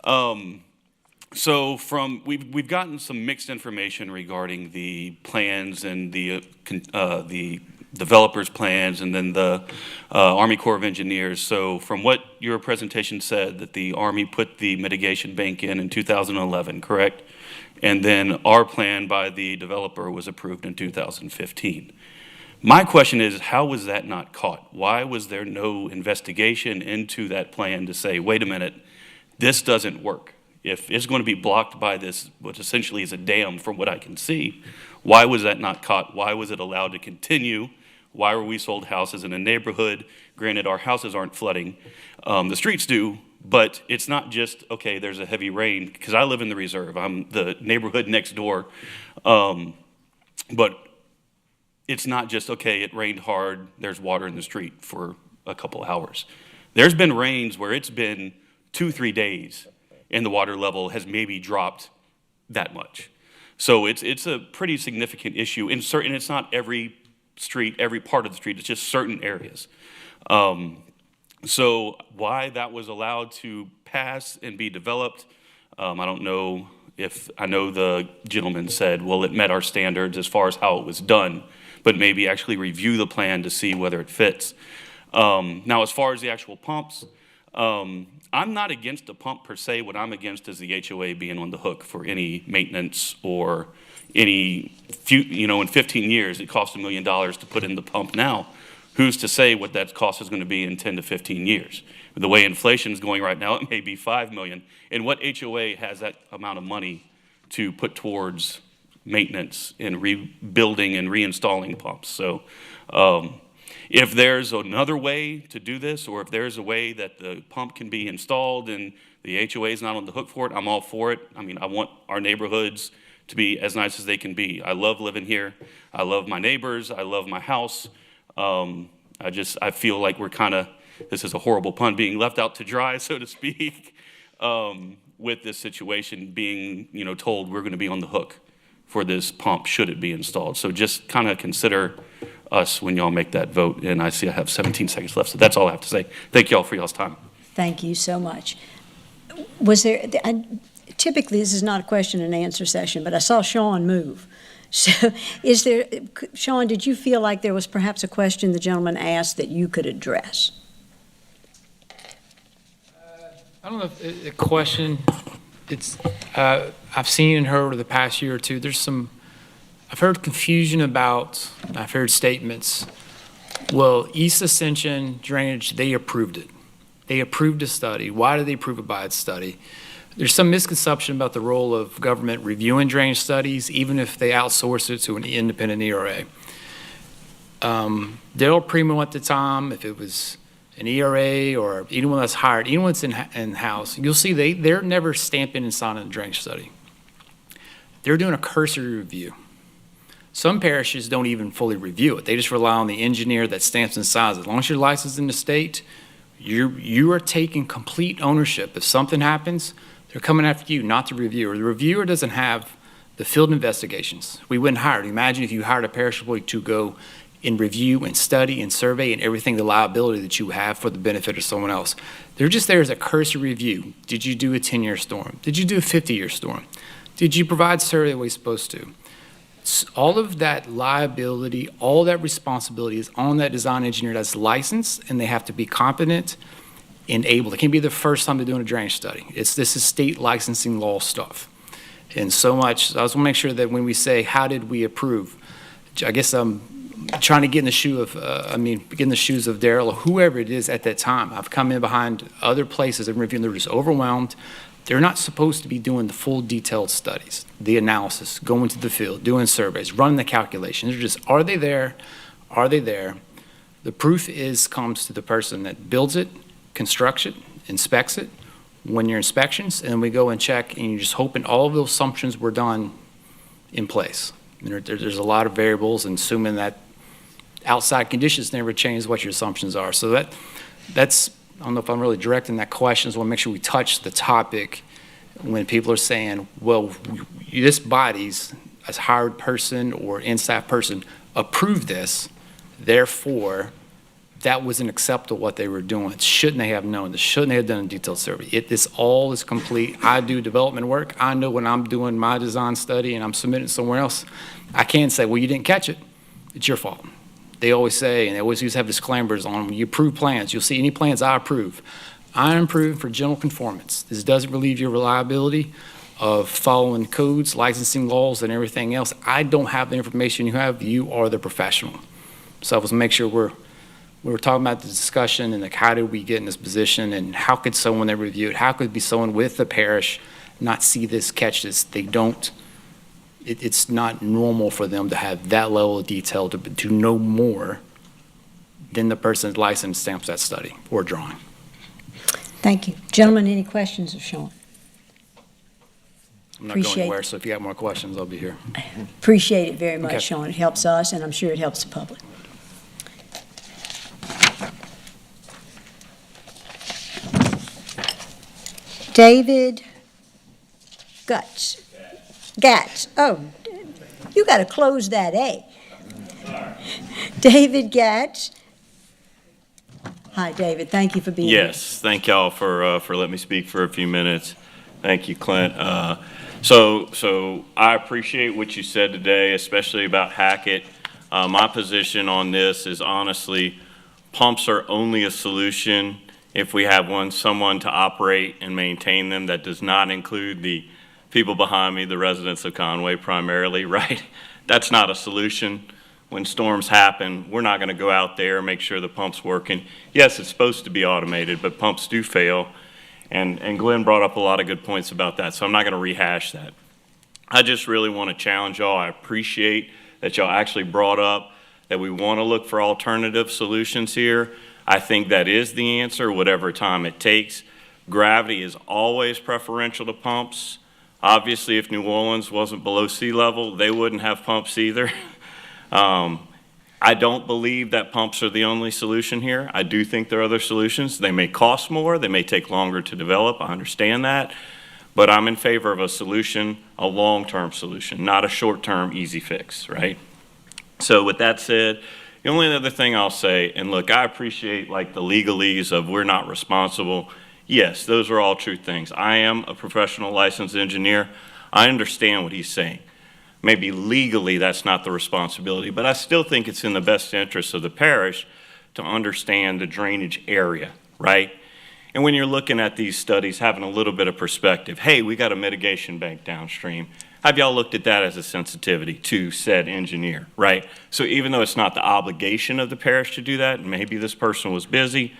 So we've gotten some mixed information regarding the plans and the developers' plans and then the Army Corps of Engineers. So from what your presentation said, that the Army put the mitigation bank in 2011, correct? And then our plan by the developer was approved in 2015. My question is, how was that not caught? Why was there no investigation into that plan to say, wait a minute, this doesn't work? If it's going to be blocked by this, which essentially is a dam from what I can see, why was that not caught? Why was it allowed to continue? Why were we sold houses in a neighborhood? Granted, our houses aren't flooding. The streets do, but it's not just, okay, there's a heavy rain, because I live in the reserve. I'm the neighborhood next door. But it's not just, okay, it rained hard, there's water in the street for a couple hours. There's been rains where it's been 2-3 days and the water level has maybe dropped that much. So it's a pretty significant issue. And it's not every street, every part of the street, it's just certain areas. So why that was allowed to pass and be developed, I don't know. I know the gentleman said, well, it met our standards as far as how it was done, but maybe actually review the plan to see whether it fits. Now, as far as the actual pumps, I'm not against a pump per se. What I'm against is the HOA being on the hook for any maintenance or any, in 15 years, it cost $1 million to put in the pump now. Who's to say what that cost is going to be in 10 to 15 years? The way inflation is going right now, it may be $5 million. And what HOA has that amount of money to put towards maintenance and rebuilding and reinstalling pumps? So if there's another way to do this, or if there's a way that the pump can be installed and the HOA is not on the hook for it, I'm all for it. I mean, I want our neighborhoods to be as nice as they can be. I love living here. I love my neighbors. I love my house. I feel like we're kind of, this is a horrible pun, being left out to dry, so to speak, with this situation being, told we're going to be on the hook for this pump should it be installed. So just kind of consider us when y'all make that vote. And I see I have 17 seconds left, so that's all I have to say. Thank y'all for y'all's time. Thank you so much. Typically, this is not a question and answer session, but I saw Sean move. So Sean, did you feel like there was perhaps a question the gentleman asked that you could address? I don't know if a question, I've seen and heard over the past year or two, I've heard confusion about, I've heard statements, well, East Ascension Drainage, they approved it. They approved a study. Why did they approve it by its study? There's some misconception about the role of government reviewing drainage studies, even if they outsource it to an independent ERA. Daryl Primo at the time, if it was an ERA or anyone that's hired, anyone that's in-house, you'll see they're never stamping and signing a drainage study. They're doing a cursory review. Some parishes don't even fully review it. They just rely on the engineer that stamps and signs. As long as you're licensed in the state, you are taking complete ownership. If something happens, they're coming after you, not the reviewer. The reviewer doesn't have the field investigations. We wouldn't hire it. Imagine if you hired a parish employee to go and review and study and survey and everything, the liability that you have for the benefit of someone else. They're just there as a cursory review. Did you do a 10-year storm? Did you do a 50-year storm? Did you provide survey the way you're supposed to? All of that liability, all that responsibility is on that design engineer that's licensed, and they have to be competent and able. It can't be the first time they're doing a drainage study. This is state licensing law stuff. And so much, I just want to make sure that when we say, how did we approve? I guess I'm trying to get in the shoe of, get in the shoes of Daryl or whoever it is at that time. I've come in behind other places and reviewing, they're just overwhelmed. They're not supposed to be doing the full detailed studies, the analysis, going to the field, doing surveys, running the calculations. They're just, are they there? Are they there? The proof comes to the person that builds it, constructs it, inspects it, when your inspections, and we go and check, and you're just hoping all of those assumptions were done in place. There's a lot of variables, and assuming that outside conditions never change what your assumptions are. So that's, I don't know if I'm really directing that question. I just want to make sure we touch the topic when people are saying, well, this body's as hired person or in-staff person approved this, therefore, that wasn't acceptable what they were doing. Shouldn't they have known this? Shouldn't they have done a detailed survey? This all is complete. I do development work. I know when I'm doing my design study and I'm submitting somewhere else, I can't say, well, you didn't catch it. It's your fault. They always say, and they always used to have disclaimers on when you approve plans. You'll see any plans I approve. I am approving for general conformance. This doesn't relieve your reliability of following codes, licensing laws, and everything else. I don't have the information you have. You are the professional. So I was make sure we were talking about the discussion and like how did we get in this position and how could someone that review it, how could be someone with the parish not see this, catch this? They don't, it's not normal for them to have that level of detail to know more than the person's license stamps that study or drawing. Thank you. Gentlemen, any questions of Sean? I'm not going anywhere, so if you got more questions, I'll be here. Appreciate it very much, Okay. Sean. It helps us, and I'm sure it helps the public. David Gatz. Oh, you got to close that A. David Gatz. Hi, David. Thank you for being here. Yes, thank y'all for letting me speak for a few minutes. Thank you, Clint. So I appreciate what you said today, especially about Hackett. My position on this is honestly, pumps are only a solution if we have someone to operate and maintain them. That does not include the people behind me, the residents of Conway primarily, right? That's not a solution. When storms happen, we're not going to go out there and make sure the pump's working. Yes, it's supposed to be automated, but pumps do fail. And Glenn brought up a lot of good points about that, so I'm not going to rehash that. I just really want to challenge y'all. I appreciate that y'all actually brought up that we want to look for alternative solutions here. I think that is the answer, whatever time it takes. Gravity is always preferential to pumps. Obviously, if New Orleans wasn't below sea level, they wouldn't have pumps either. I don't believe that pumps are the only solution here. I do think there are other solutions. They may cost more, they may take longer to develop, I understand that, but I'm in favor of a solution, a long-term solution, not a short-term easy fix, right? So with that said, the only other thing I'll say, and look, I appreciate like the legalese of we're not responsible. Yes, those are all true things. I am a professional licensed engineer. I understand what he's saying. Maybe legally that's not the responsibility, but I still think it's in the best interest of the parish to understand the drainage area, right? And when you're looking at these studies, having a little bit of perspective, hey, we got a mitigation bank downstream. Have y'all looked at that as a sensitivity to said engineer, right? So even though it's not the obligation of the parish to do that, and maybe this person was busy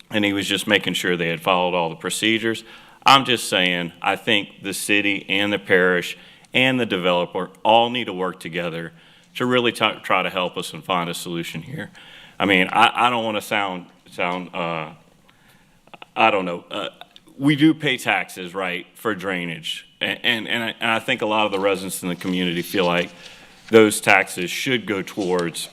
and he was just making sure they had followed all the procedures, I'm just saying, I think the city and the parish and the developer all need to work together to really try to help us and find a solution here. I mean, I don't want to sound I don't know. We do pay taxes, right, for drainage. And I think a lot of the residents in the community feel like those taxes should go towards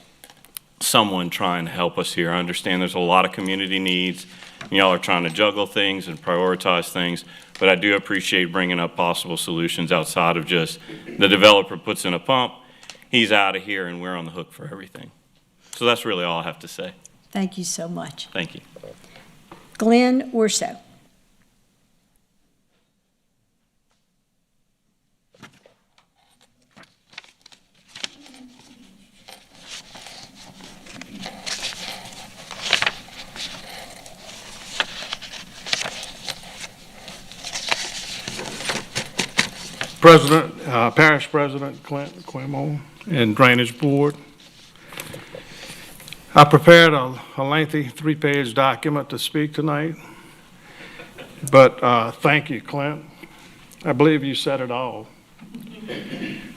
someone trying to help us here. I understand there's a lot of community needs. Y'all are trying to juggle things and prioritize things, but I do appreciate bringing up possible solutions outside of just the developer puts in a pump, he's out of here, and we're on the hook for everything. So that's really all I have to say. Thank you so much. Thank you. Glenn Urso. Parish President Clint Quimo and Drainage Board. I prepared a lengthy 3-page document to speak tonight, but thank you, Clint. I believe you said it all.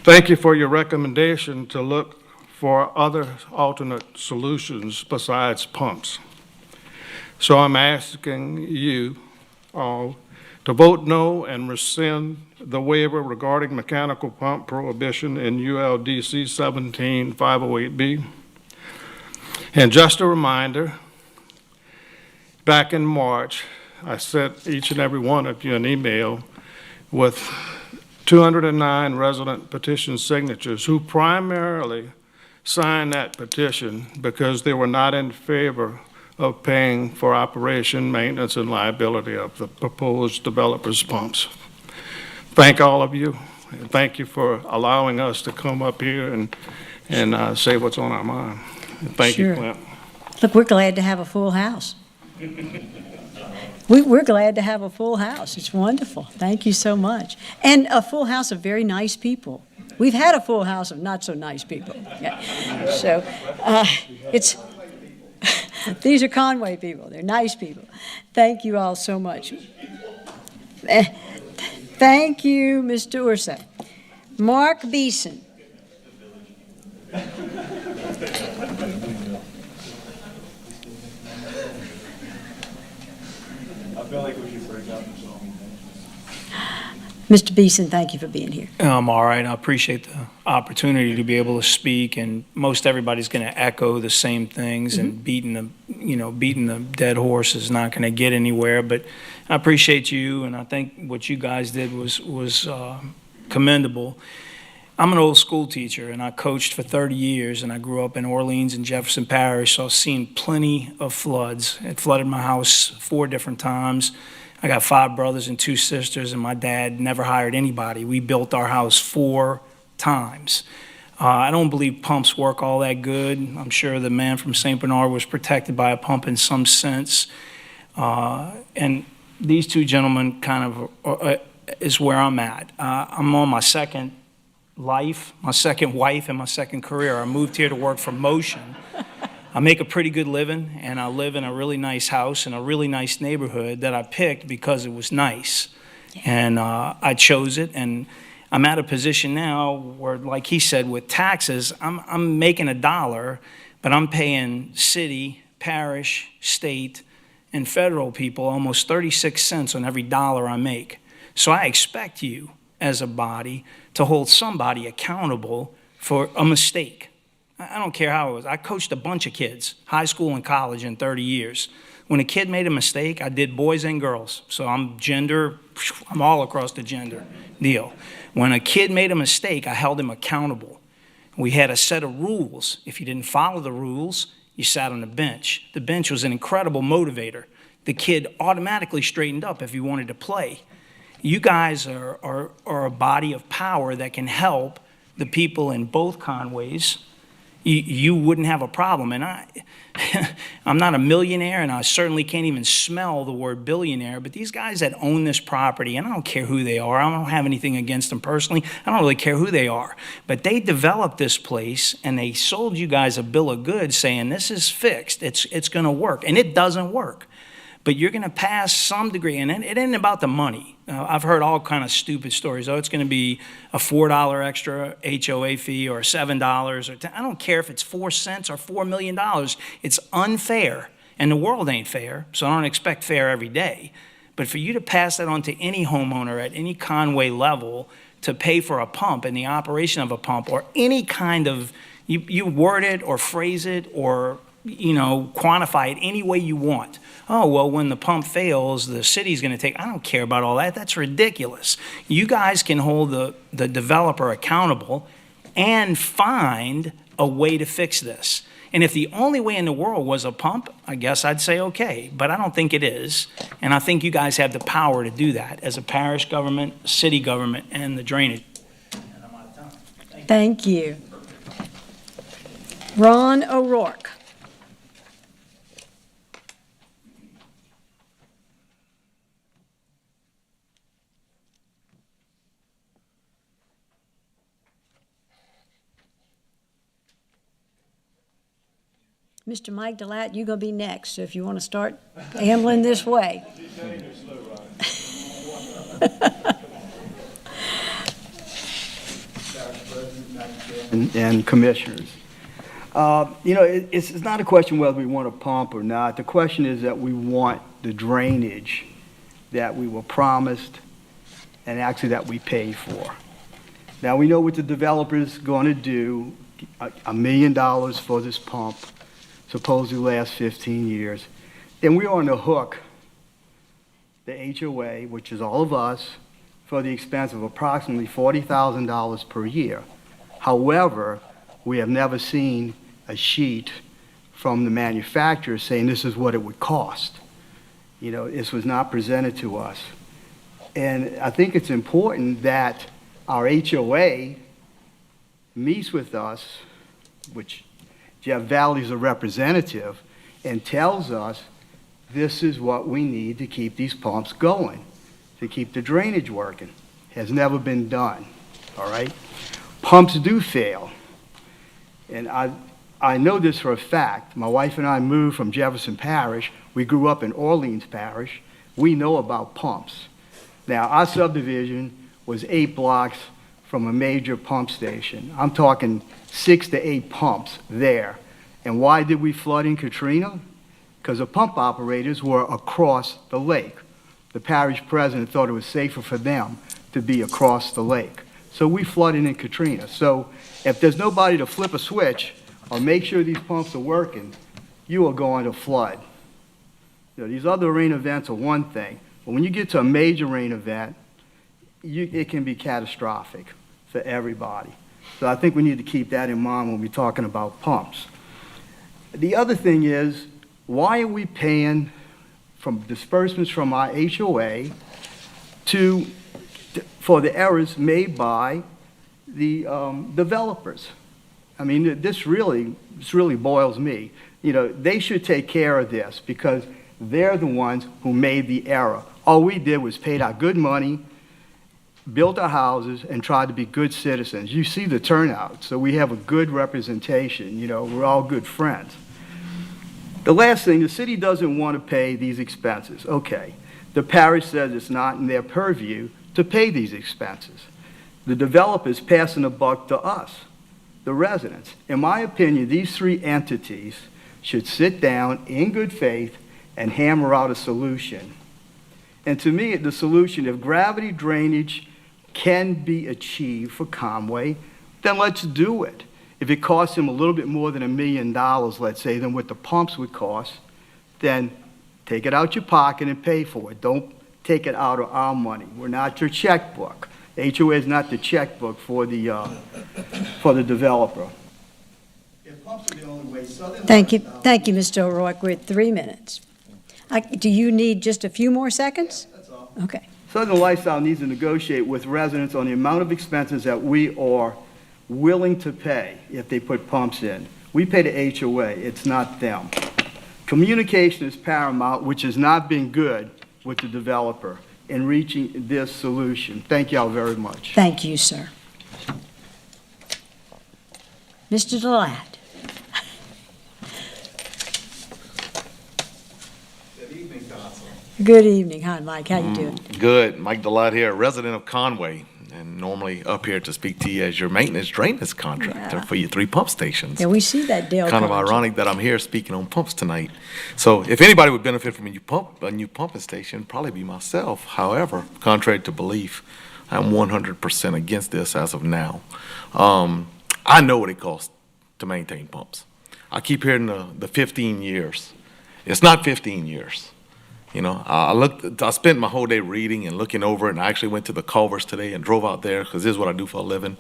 Thank you for your recommendation to look for other alternate solutions besides pumps. So I'm asking you all to vote no and rescind the waiver regarding mechanical pump prohibition in ULDC 17508B. And just a reminder, back in March, I sent each and every one of you an email with 209 resident petition signatures who primarily signed that petition because they were not in favor of paying for operation, maintenance, and liability of the proposed developers' pumps. Thank all of you, and thank you for allowing us to come up here and say what's on our mind. Thank you, Clint. Look, we're glad to have a full house. We're glad to have a full house. It's wonderful. Thank you so much. And a full house of very nice people. We've had a full house of not so nice people. Yeah. So these are Conway people. They're nice people. Thank you all so much. Thank you, Mr. Urso. Mark Beeson. Mr. Beeson, thank you for being here. I'm all right. I appreciate the opportunity to be able to speak, and most everybody's going to echo the same things, and beating the dead horse is not going to get anywhere. But I appreciate you, and I think what you guys did was commendable. I'm an old school teacher, and I coached for 30 years, and I grew up in Orleans and Jefferson Parish, so I've seen plenty of floods. It flooded my house 4 different times. I got 5 brothers and 2 sisters, and my dad never hired anybody. We built our house 4 times. I don't believe pumps work all that good. I'm sure the man from St. Bernard was protected by a pump in some sense. And these 2 gentlemen kind of is where I'm at. I'm on my second life, my second wife, and my second career. I moved here to work for Motion. I make a pretty good living, and I live in a really nice house in a really nice neighborhood that I picked because it was nice. And I chose it, and I'm at a position now where, like he said, with taxes, I'm making $1, but I'm paying city, parish, state, and federal people almost 36 cents on every $1 I make. So I expect you, as a body, to hold somebody accountable for a mistake. I don't care how it was. I coached a bunch of kids, high school and college, in 30 years. When a kid made a mistake, I did boys and girls. So I'm all across the gender deal. When a kid made a mistake, I held him accountable. We had a set of rules. If you didn't follow the rules, you sat on the bench. The bench was an incredible motivator. The kid automatically straightened up if he wanted to play. You guys are a body of power that can help the people in both Conways. You wouldn't have a problem. And I'm not a millionaire, and I certainly can't even smell the word billionaire, but these guys that own this property, and I don't care who they are, I don't have anything against them personally, I don't really care who they are, but they developed this place, and they sold you guys a bill of goods saying this is fixed, it's going to work, and it doesn't work. But you're going to pass some degree, and it ain't about the money. I've heard all kind of stupid stories. Oh, it's going to be a $4 extra HOA fee or $7 or $10. I don't care if it's 4 cents or $4 million. It's unfair, and the world ain't fair, so I don't expect fair every day. But for you to pass that on to any homeowner at any Conway level to pay for a pump and the operation of a pump or any kind of, you word it or phrase it or quantify it any way you want. Oh, well, when the pump fails, the city's going to take, I don't care about all that. That's ridiculous. You guys can hold the developer accountable and find a way to fix this. And if the only way in the world was a pump, I guess I'd say okay, but I don't think it is. And I think you guys have the power to do that as a parish government, city government, and the drainage. Thank you. Ron O'Rourke. Mr. Mike Delat, you're going to be next, so if you want to start ambling this way. And commissioners. It's not a question whether we want a pump or not. The question is that we want the drainage that we were promised and actually that we paid for. Now, we know what the developer's going to do, $1 million for this pump, supposedly last 15 years. Then we're on the hook, the HOA, which is all of us, for the expense of approximately $40,000 per year. However, we have never seen a sheet from the manufacturer saying this is what it would cost. This was not presented to us. And I think it's important that our HOA meets with us, which Jeff Valley is a representative, and tells us this is what we need to keep these pumps going, to keep the drainage working. Has never been done, all right? Pumps do fail. And I know this for a fact. My wife and I moved from Jefferson Parish. We grew up in Orleans Parish. We know about pumps. Now, our subdivision was 8 blocks from a major pump station. I'm talking 6 to 8 pumps there. And why did we flood in Katrina? Because the pump operators were across the lake. The parish president thought it was safer for them to be across the lake. So we flooded in Katrina. So if there's nobody to flip a switch or make sure these pumps are working, you are going to flood. These other rain events are one thing, but when you get to a major rain event, it can be catastrophic for everybody. So I think we need to keep that in mind when we're talking about pumps. The other thing is, why are we paying from disbursements from our HOA for the errors made by the developers? I mean, this really boils me. They should take care of this because they're the ones who made the error. All we did was paid our good money, built our houses, and tried to be good citizens. You see the turnout, so we have a good representation. We're all good friends. The last thing, the city doesn't want to pay these expenses. Okay, the parish says it's not in their purview to pay these expenses. The developer's passing the buck to us, the residents. In my opinion, these 3 entities should sit down in good faith and hammer out a solution. And to me, the solution, if gravity drainage can be achieved for Conway, then let's do it. If it costs him a little bit more than $1 million, let's say, than what the pumps would cost, then take it out your pocket and pay for it. Don't take it out of our money. We're not your checkbook. The HOA is not the checkbook for the developer. If pumps are the only way, Thank you, Mr. O'Rourke. We're at 3 minutes. Do you need just a few more seconds? Yeah, that's all. Okay. Southern Lifestyle needs to negotiate with residents on the amount of expenses that we are willing to pay if they put pumps in. We pay the HOA, it's not them. Communication is paramount, which has not been good with the developer in reaching this solution. Thank y'all very much. Thank you, sir. Mr. Delat. Good evening, Council. Good evening. Hi, Mike. How you doing? Good. Mike Delat here, resident of Conway, and normally up here to speak to you as your maintenance drainage contractor for your 3 pump stations. Yeah, we see that, Dale. Kind of ironic that I'm here speaking on pumps tonight. So if anybody would benefit from a new pumping station, probably be myself. However, contrary to belief, I'm 100% against this as of now. I know what it costs to maintain pumps. I keep hearing the 15 years. It's not 15 years. I spent my whole day reading and looking over it, and I actually went to the culverts today and drove out there because this is what I do for a living.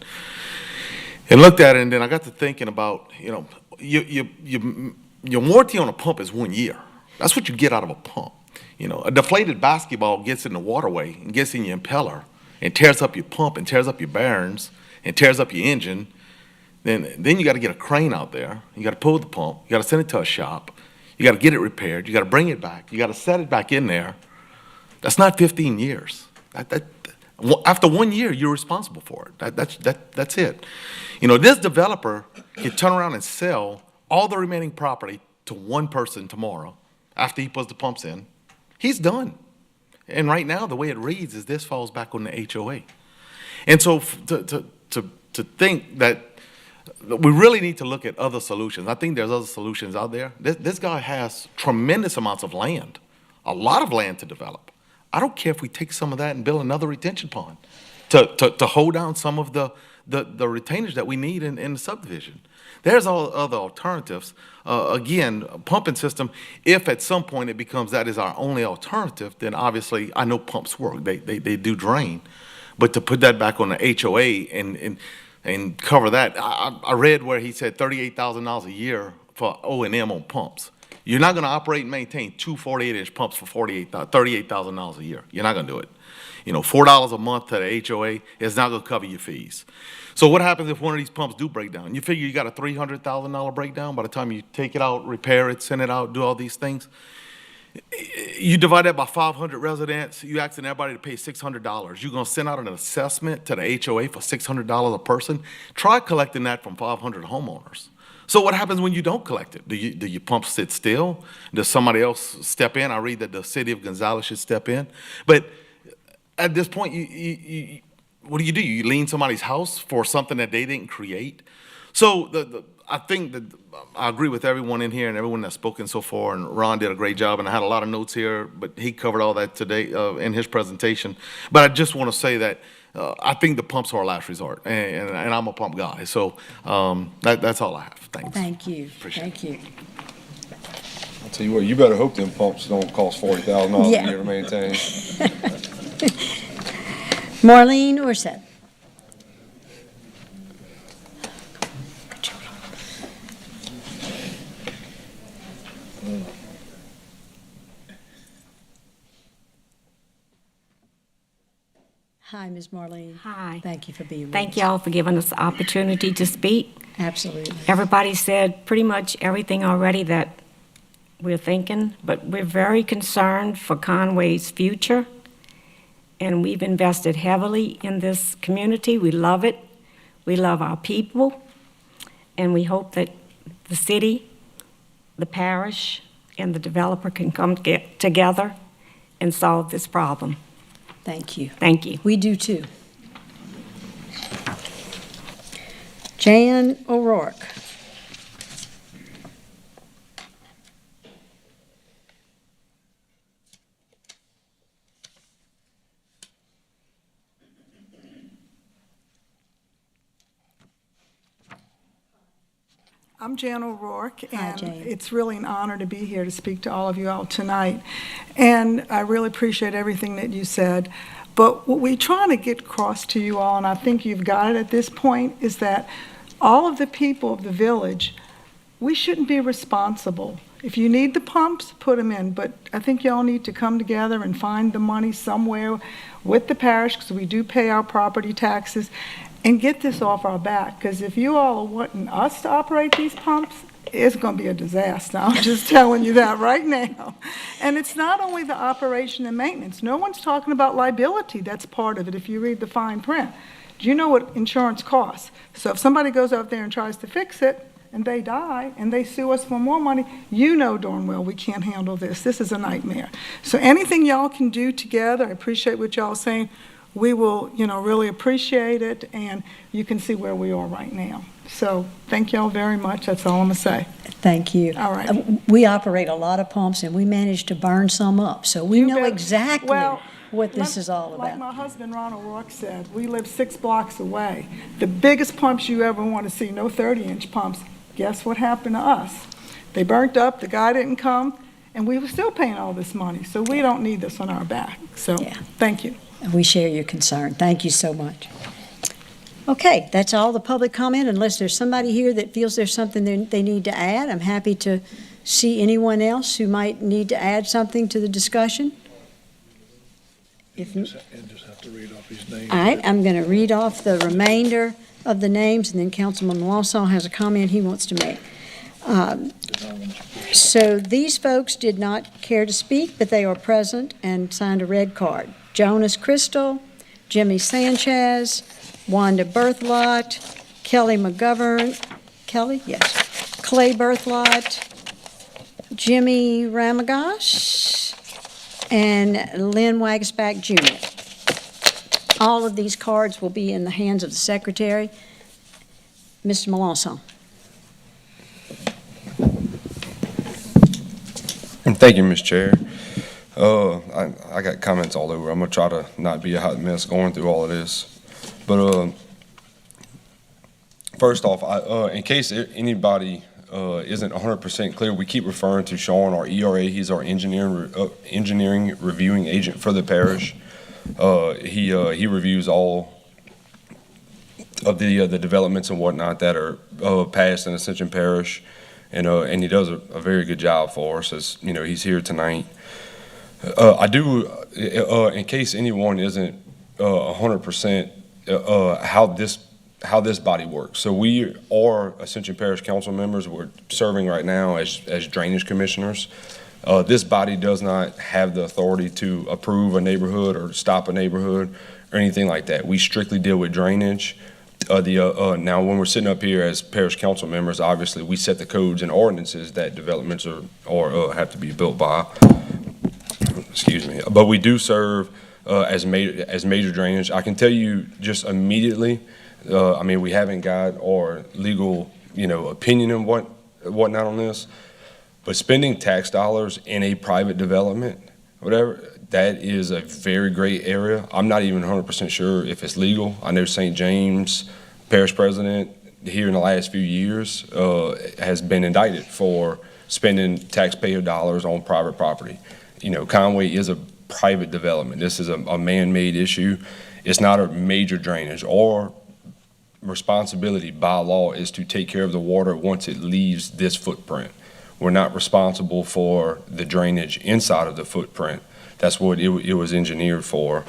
And looked at it, and then I got to thinking about, your warranty on a pump is 1 year. That's what you get out of a pump. A deflated basketball gets in the waterway and gets in your impeller and tears up your pump and tears up your bearings and tears up your engine. Then you got to get a crane out there. You got to pull the pump. You got to send it to a shop. You got to get it repaired. You got to bring it back. You got to set it back in there. That's not 15 years. After 1 year, you're responsible for it. That's it. This developer can turn around and sell all the remaining property to one person tomorrow after he puts the pumps in. He's done. And right now, the way it reads is this falls back on the HOA. And so to think that we really need to look at other solutions. I think there's other solutions out there. This guy has tremendous amounts of land, a lot of land to develop. I don't care if we take some of that and build another retention pond to hold down some of the retainage that we need in the subdivision. There's all other alternatives. Again, a pumping system, if at some point it becomes that is our only alternative, then obviously I know pumps work. They do drain. But to put that back on the HOA and cover that, I read where he said $38,000 a year for O&M on pumps. You're not going to operate and maintain two 48-inch pumps for $38,000 a year. You're not going to do it. $4 a month to the HOA is not going to cover your fees. So what happens if one of these pumps do break down? You figure you got a $300,000 breakdown by the time you take it out, repair it, send it out, do all these things. You divide that by 500 residents, you asking everybody to pay $600. You're going to send out an assessment to the HOA for $600 a person. Try collecting that from 500 homeowners. So what happens when you don't collect it? Do your pumps sit still? Does somebody else step in? I read that the city of Gonzales should step in. But at this point, what do? You lean somebody's house for something that they didn't create? So I think that I agree with everyone in here and everyone that's spoken so far, and Ron did a great job, and I had a lot of notes here, but he covered all that today in his presentation. But I just want to say that I think the pumps are our last resort, and I'm a pump guy. So that's all I have. Thanks. Thank you. Appreciate Thank you. I'll tell you what, you better hope them pumps don't cost $40,000 Yeah. a year to maintain. Marlene Orsett. Hi, Ms. Marlene. Hi. Thank you for being with us. Thank y'all for giving us the opportunity to speak. Absolutely. Everybody said pretty much everything already that we're thinking, but we're very concerned for Conway's future, and we've invested heavily in this community. We love it. We love our people, and we hope that the city, the parish, and the developer can come together and solve this problem. Thank you. Thank you. We do too. Jan O'Rourke. I'm Jan O'Rourke, Hi, and Jan. it's really an honor to be here to speak to all of you all tonight. And I really appreciate everything that you said. But what we're trying to get across to you all, and I think you've got it at this point, is that all of the people of the village, we shouldn't be responsible. If you need the pumps, put them in. But I think y'all need to come together and find the money somewhere with the parish, because we do pay our property taxes, and get this off our back. Because if you all are wanting us to operate these pumps, it's going to be a disaster. I'm just telling you that right now. And it's not only the operation and maintenance. No one's talking about liability. That's part of it if you read the fine print. Do you know what insurance costs? So if somebody goes out there and tries to fix it and they die and they sue us for more money, you know darn well we can't handle this. This is a nightmare. So anything y'all can do together, I appreciate what y'all are saying. We will, really appreciate it, and you can see where we are right now. So thank y'all very much. That's all I'm going to say. Thank you. All right. We operate a lot of pumps, and we managed to burn some up, so we know exactly what this is all about. Like my husband, Ron O'Rourke, said, we live 6 blocks away. The biggest pumps you ever want to see, no 30-inch pumps, guess what happened to us? They burnt up, the guy didn't come, and we were still paying all this money. So we don't need this on our back. So thank you. And we share your concern. Thank you so much. Okay, that's all the public comment, unless there's somebody here that feels there's something they need to add. I'm happy to see anyone else who might need to add something to the discussion. If, Just have to read off his name. all right, I'm going to read off the remainder of the names, and then Councilman Lawson has a comment he wants to make. So these folks did not care to speak, but they are present and signed a red card. Jonas Crystal, Jimmy Sanchez, Wanda Berthlot, Kelly McGovern, Kelly? Yes. Clay Berthlot, Jimmy Ramagosh, and Lynn Wagasback Jr. All of these cards will be in the hands of the secretary. Mr. Melanson. Thank you, Ms. Chair. I got comments all over. I'm going to try to not be a hot mess going through all of this. But first off, in case anybody isn't 100% clear, we keep referring to Sean, our ERA. He's our engineering reviewing agent for the parish. He reviews all of the developments and whatnot that are passed in Ascension Parish, and he does a very good job for us. As you know, he's here tonight. I do, in case anyone isn't 100% how this body works. So we are Ascension Parish Council members. We're serving right now as drainage commissioners. This body does not have the authority to approve a neighborhood or stop a neighborhood or anything like that. We strictly deal with drainage. Now, when we're sitting up here as parish council members, obviously we set the codes and ordinances that developments or have to be built by. Excuse me. But we do serve as major drainage. I can tell you just immediately. I mean, we haven't got our legal, opinion and whatnot on this. But spending tax dollars in a private development, whatever, that is a very gray area. I'm not even 100% sure if it's legal. I know St. James parish president here in the last few years has been indicted for spending taxpayer dollars on private property. Conway is a private development. This is a man-made issue. It's not a major drainage. Our responsibility by law is to take care of the water once it leaves this footprint. We're not responsible for the drainage inside of the footprint. That's what it was engineered for.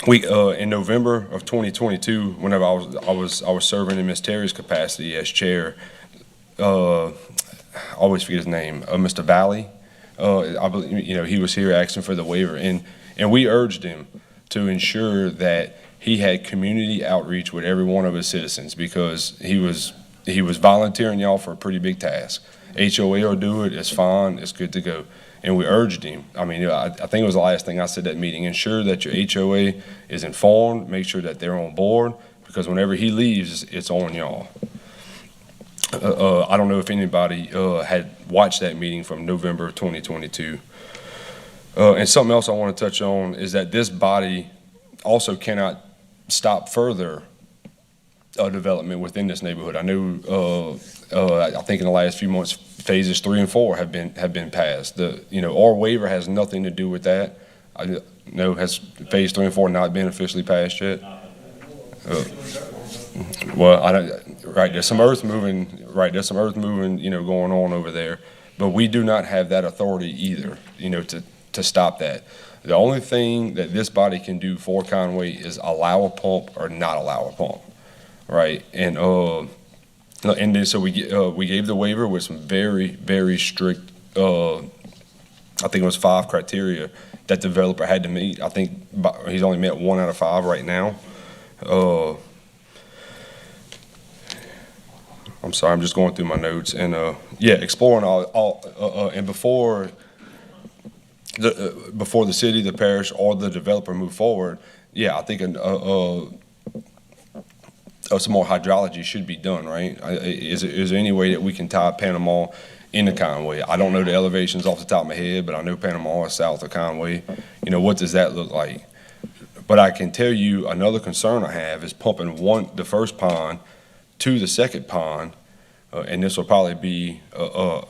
In November of 2022, whenever I was serving in Ms. Terry's capacity as chair, I always forget his name, Mr. Valley. I believe he was here asking for the waiver, and we urged him to ensure that he had community outreach with every one of his citizens, because he was volunteering y'all for a pretty big task. HOA will do it. It's fine. It's good to go. And we urged him. I mean, I think it was the last thing I said at that meeting. Ensure that your HOA is informed. Make sure that they're on board, because whenever he leaves, it's on y'all. I don't know if anybody had watched that meeting from November of 2022. And something else I want to touch on is that this body also cannot stop further development within this neighborhood. I know, I think in the last few months, phases 3 and 4 have been passed. Our waiver has nothing to do with that. I know, has phase 3 and 4 not been officially passed yet? Right, there's some earth moving, going on over there, but we do not have that authority either, to stop that. The only thing that this body can do for Conway is allow a pump or not allow a pump, right? And then so we gave the waiver with some very, very strict, I think it was 5 criteria that developer had to meet. I think he's only met 1 out of 5 right now. I'm sorry, I'm just going through my notes, and exploring all and before the city, the parish, or the developer move forward, I think some more hydrology should be done, right? Is there any way that we can tie Panama into Conway? I don't know the elevations off the top of my head, but I know Panama is south of Conway. What does that look like? But I can tell you another concern I have is pumping the first pond to the second pond, and this will probably be a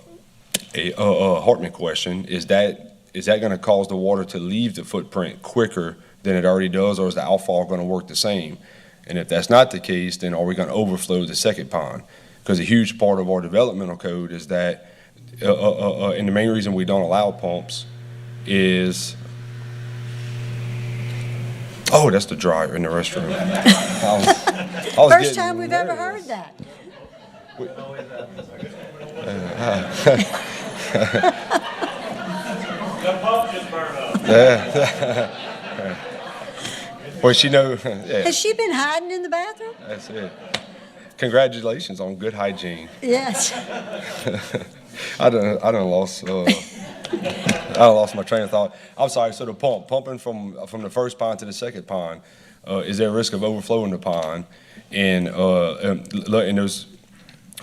Hartman question. Is that going to cause the water to leave the footprint quicker than it already does, or is the outfall going to work the same? And if that's not the case, then are we going to overflow the second pond? Because a huge part of our developmental code is that, and the main reason we don't allow pumps is, oh, that's the dryer in the restroom. I was First getting time we've ever nervous. heard that. The pump just burned up. Yeah. Well, she know. Yeah, Has she been hiding in the bathroom? that's it. Congratulations on good hygiene. Yes. I done lost my train of thought. I'm sorry. So the pumping from the first pond to the second pond, is there a risk of overflowing the pond? And those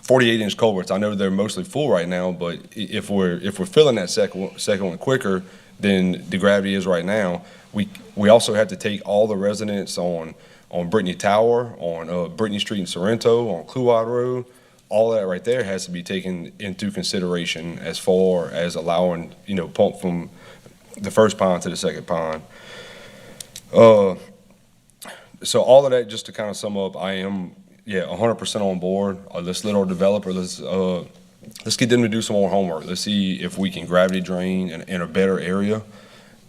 48-inch culverts, I know they're mostly full right now, but if we're filling that second one quicker than the gravity is right now, we also have to take all the residents on Brittany Tower, on Brittany Street in Sorrento, on Cluad Road. All that right there has to be taken into consideration as far as allowing, pump from the first pond to the second pond. So all of that, just to kind of sum up, I am 100% on board. Let's let our developer, let's get them to do some more homework. Let's see if we can gravity drain in a better area.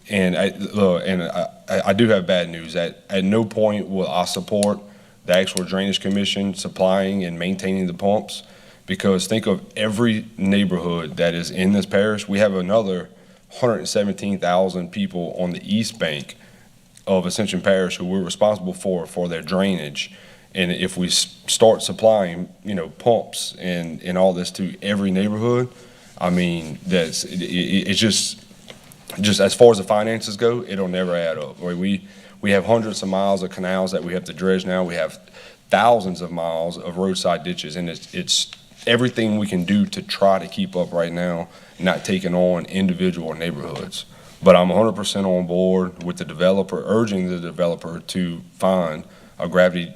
And I do have bad news. At no point will I support the actual Drainage Commission supplying and maintaining the pumps, because think of every neighborhood that is in this parish. We have another 117,000 people on the east bank of Ascension Parish who we're responsible for their drainage. And if we start supplying, pumps and all this to every neighborhood, I mean, it's just as far as the finances go, it'll never add up. We have hundreds of miles of canals that we have to dredge now. We have thousands of miles of roadside ditches, and it's everything we can do to try to keep up right now, not taking on individual neighborhoods. But I'm 100% on board with the developer, urging the developer to find a gravity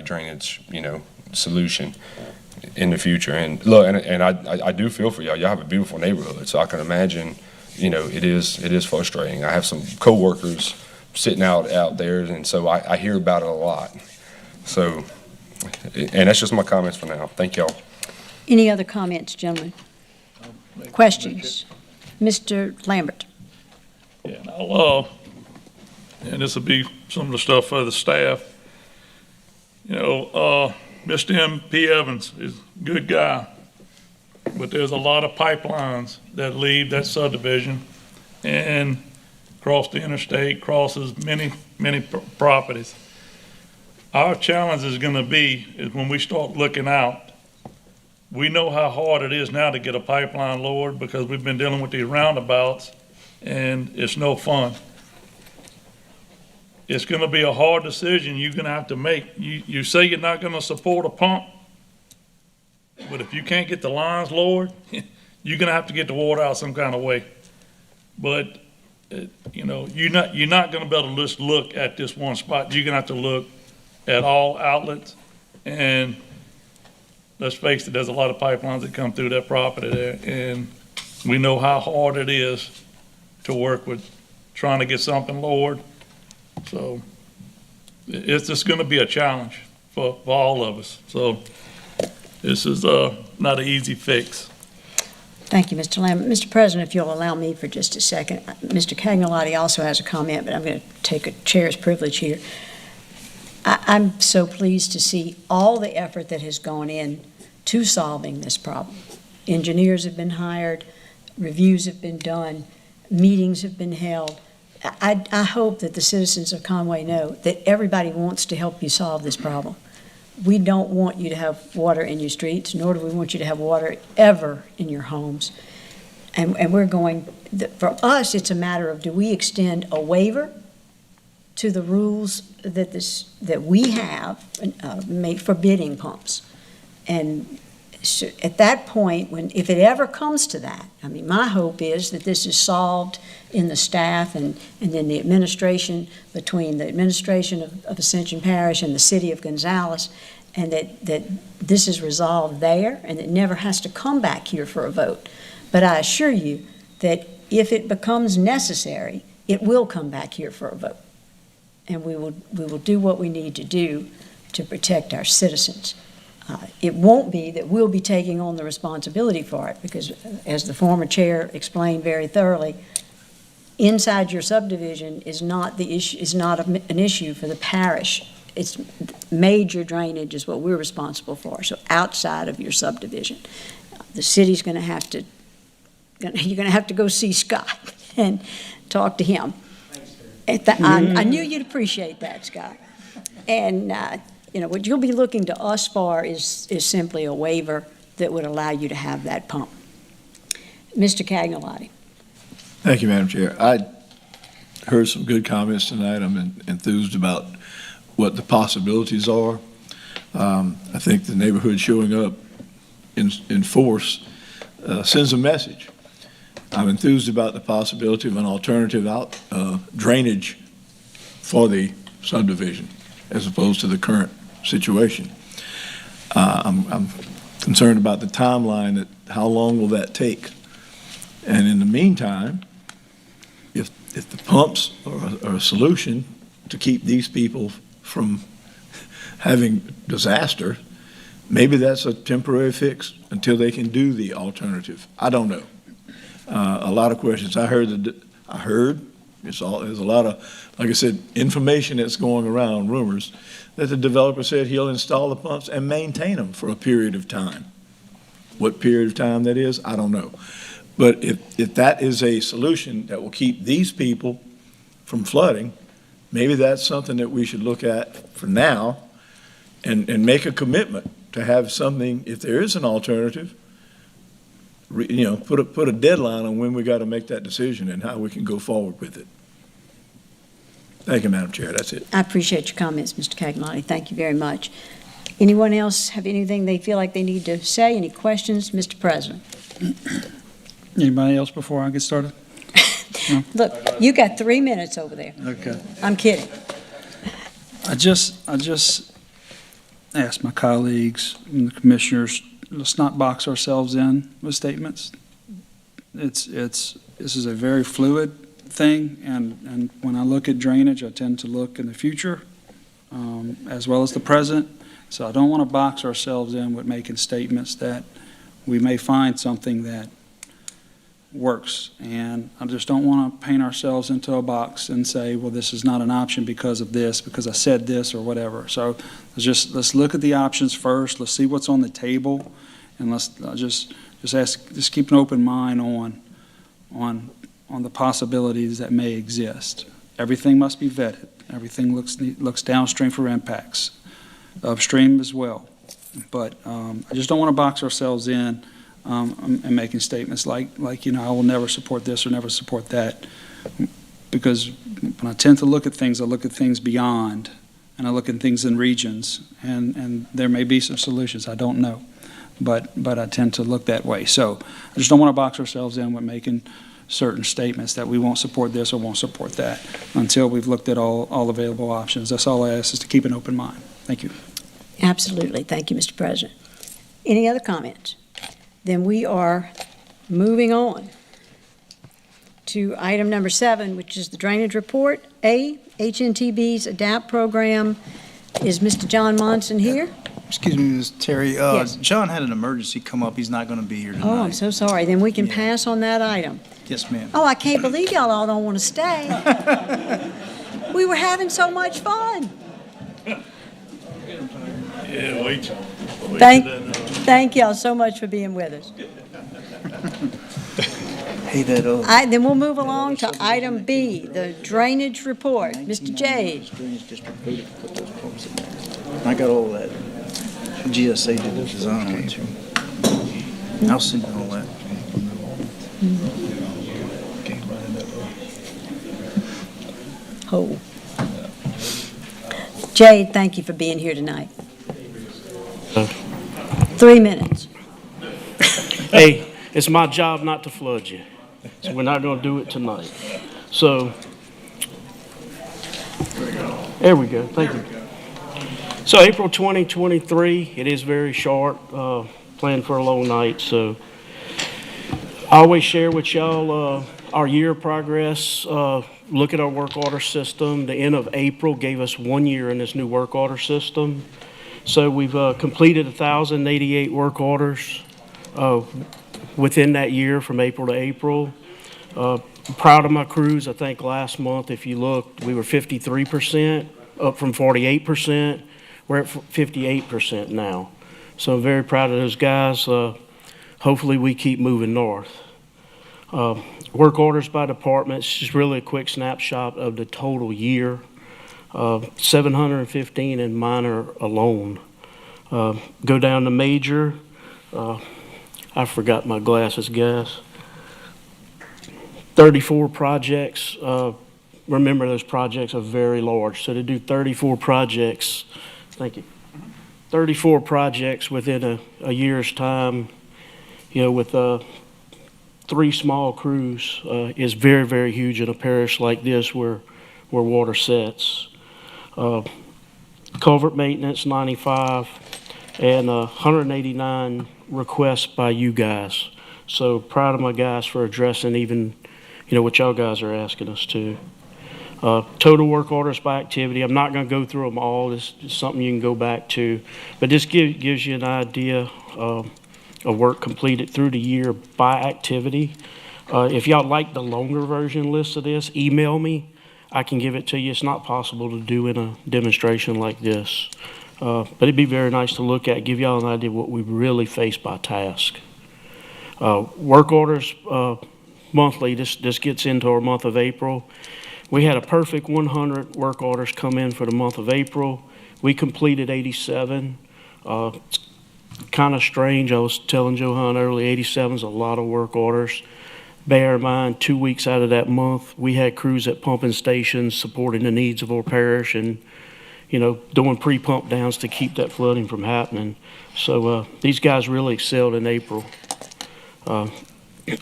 drainage, solution in the future. And look, and I do feel for y'all. Y'all have a beautiful neighborhood, so I can imagine, it is frustrating. I have some coworkers sitting out there, and so I hear about it a lot. So, and that's just my comments for now. Thank y'all. Any other comments, gentlemen? Questions? Mr. Lambert. Yeah, and this will be some of the stuff for the staff. Mr. M.P. Evans is a good guy, but there's a lot of pipelines that leave that subdivision and cross the interstate, crosses many properties. Our challenge is going to be when we start looking out. We know how hard it is now to get a pipeline lowered because we've been dealing with these roundabouts, and it's no fun. It's going to be a hard decision you're going to have to make. You say you're not going to support a pump, but if you can't get the lines lowered, you're going to have to get the water out some kind of way. But you're not going to be able to just look at this one spot. You're going to have to look at all outlets, and let's face it, there's a lot of pipelines that come through that property there, and we know how hard it is to work with trying to get something lowered. So it's just going to be a challenge for all of us. So this is not an easy fix. Thank you, Mr. Lambert. Mr. President, if you'll allow me for just a second. Mr. Cagnolati also has a comment, but I'm going to take a chair's privilege here. I'm so pleased to see all the effort that has gone in to solving this problem. Engineers have been hired, reviews have been done, meetings have been held. I hope that the citizens of Conway know that everybody wants to help you solve this problem. We don't want you to have water in your streets, nor do we want you to have water ever in your homes. And we're going, for us, it's a matter of, do we extend a waiver to the rules that we have made for bidding pumps? And so at that point, if it ever comes to that, I mean, my hope is that this is solved in the staff and then the administration, between the administration of Ascension Parish and the city of Gonzales, and that this is resolved there and it never has to come back here for a vote. But I assure you that if it becomes necessary, it will come back here for a vote. And we will do what we need to do to protect our citizens. It won't be that we'll be taking on the responsibility for it, because as the former chair explained very thoroughly, inside your subdivision is not the issue, is not an issue for the parish. It's major drainage is what we're responsible for. So outside of your subdivision, the city's going to have to, you're going to have to go see Scott and talk to him. I knew you'd appreciate that, Scott. And what you'll be looking to us for is simply a waiver that would allow you to have that pump. Mr. Cagnolati. Thank you, Madam Chair. I heard some good comments tonight. I'm enthused about what the possibilities are. I think the neighborhood showing up in force sends a message. I'm enthused about the possibility of an alternative drainage for the subdivision as opposed to the current situation. I'm concerned about the timeline, that how long will that take? And in the meantime, if the pumps are a solution to keep these people from having disaster, maybe that's a temporary fix until they can do the alternative. I don't know. A lot of questions. There's a lot of, like I said, information that's going around, rumors, that the developer said he'll install the pumps and maintain them for a period of time. What period of time that is, I don't know. But if that is a solution that will keep these people from flooding, maybe that's something that we should look at for now and make a commitment to have something, if there is an alternative, put a deadline on when we got to make that decision and how we can go forward with it. Thank you, Madam Chair. That's it. I appreciate your comments, Mr. Cagnolati. Thank you very much. Anyone else have anything they feel like they need to say? Any questions, Mr. President? Anybody else before I get started? No? Look, you got 3 minutes over there. Okay. I'm kidding. I just asked my colleagues and the commissioners, let's not box ourselves in with statements. This is a very fluid thing, and when I look at drainage, I tend to look in the future as well as the present. So I don't want to box ourselves in with making statements that we may find something that works. And I just don't want to paint ourselves into a box and say, well, this is not an option because of this, because I said this or whatever. So let's look at the options first. Let's see what's on the table, and let's just keep an open mind on the possibilities that may exist. Everything must be vetted. Everything looks downstream for impacts, upstream as well. But I just don't want to box ourselves in and making statements like I will never support this or never support that, because when I tend to look at things, I look at things beyond, and I look at things in regions, and there may be some solutions. I don't know, but I tend to look that way. So I just don't want to box ourselves in with making certain statements that we won't support this or won't support that until we've looked at all available options. That's all I ask, is to keep an open mind. Thank you. Absolutely. Thank you, Mr. President. Any other comments? Then we are moving on to item number 7, which is the drainage report. HNTB's ADAPT program. Is Mr. John Monson here? Excuse me, Ms. Terry. Yes. John had an emergency come up. He's not going to be here tonight. Oh, I'm so sorry. Then we can pass on that item. Yes, ma'am. Oh, I can't believe y'all all don't want to stay. We were having so much fun. Yeah, wait. Thank y'all so much for being with us. Hey, that Then we'll move along to item B, the drainage report. Mr. J. Drainage district voted to put those pumps in there. I got all that. GSA did the design on it too. I'll send you all that. Oh. Jade, thank you for being here tonight. 3 minutes. Hey, it's my job not to flood you, so we're not going to do it tonight. So, there we go. Thank you. So, April 2023, it is very short, planned for a long night, so I always share with y'all Our year of progress, look at our work order system. The end of April gave us 1 year in this new work order system. So we've completed 1,088 work orders within that year from April to April. Proud of my crews. I think last month, if you look, we were 53%, up from 48%. We're at 58% now. So I'm very proud of those guys. Hopefully we keep moving north. Work orders by departments, just really a quick snapshot of the total year. 715 in minor alone. Go down to major. I forgot my glasses, guys. 34 projects. Remember, those projects are very large. So to do 34 projects, thank you. 34 projects within a year's time, you know, with 3 small crews is very, very huge in a parish like this where water sets. Culvert maintenance, 95, and 189 requests by you guys. So proud of my guys for addressing even, you know, what y'all guys are asking us to. Total work orders by activity. I'm not going to go through them all. This is something you can go back to. But this gives you an idea of work completed through the year by activity. If y'all like the longer version list of this, email me. I can give it to you. It's not possible to do in a demonstration like this. But it'd be very nice to look at, give y'all an idea of what we really face by task. Work orders monthly. This gets into our month of April. We had a perfect 100 work orders come in for the month of April. We completed 87. It's kind of strange. I was telling Johan earlier, 87 is a lot of work orders. Bear in mind, 2 weeks out of that month, we had crews at pumping stations supporting the needs of our parish and, you know, doing pre-pump downs to keep that flooding from happening. So these guys really excelled in April.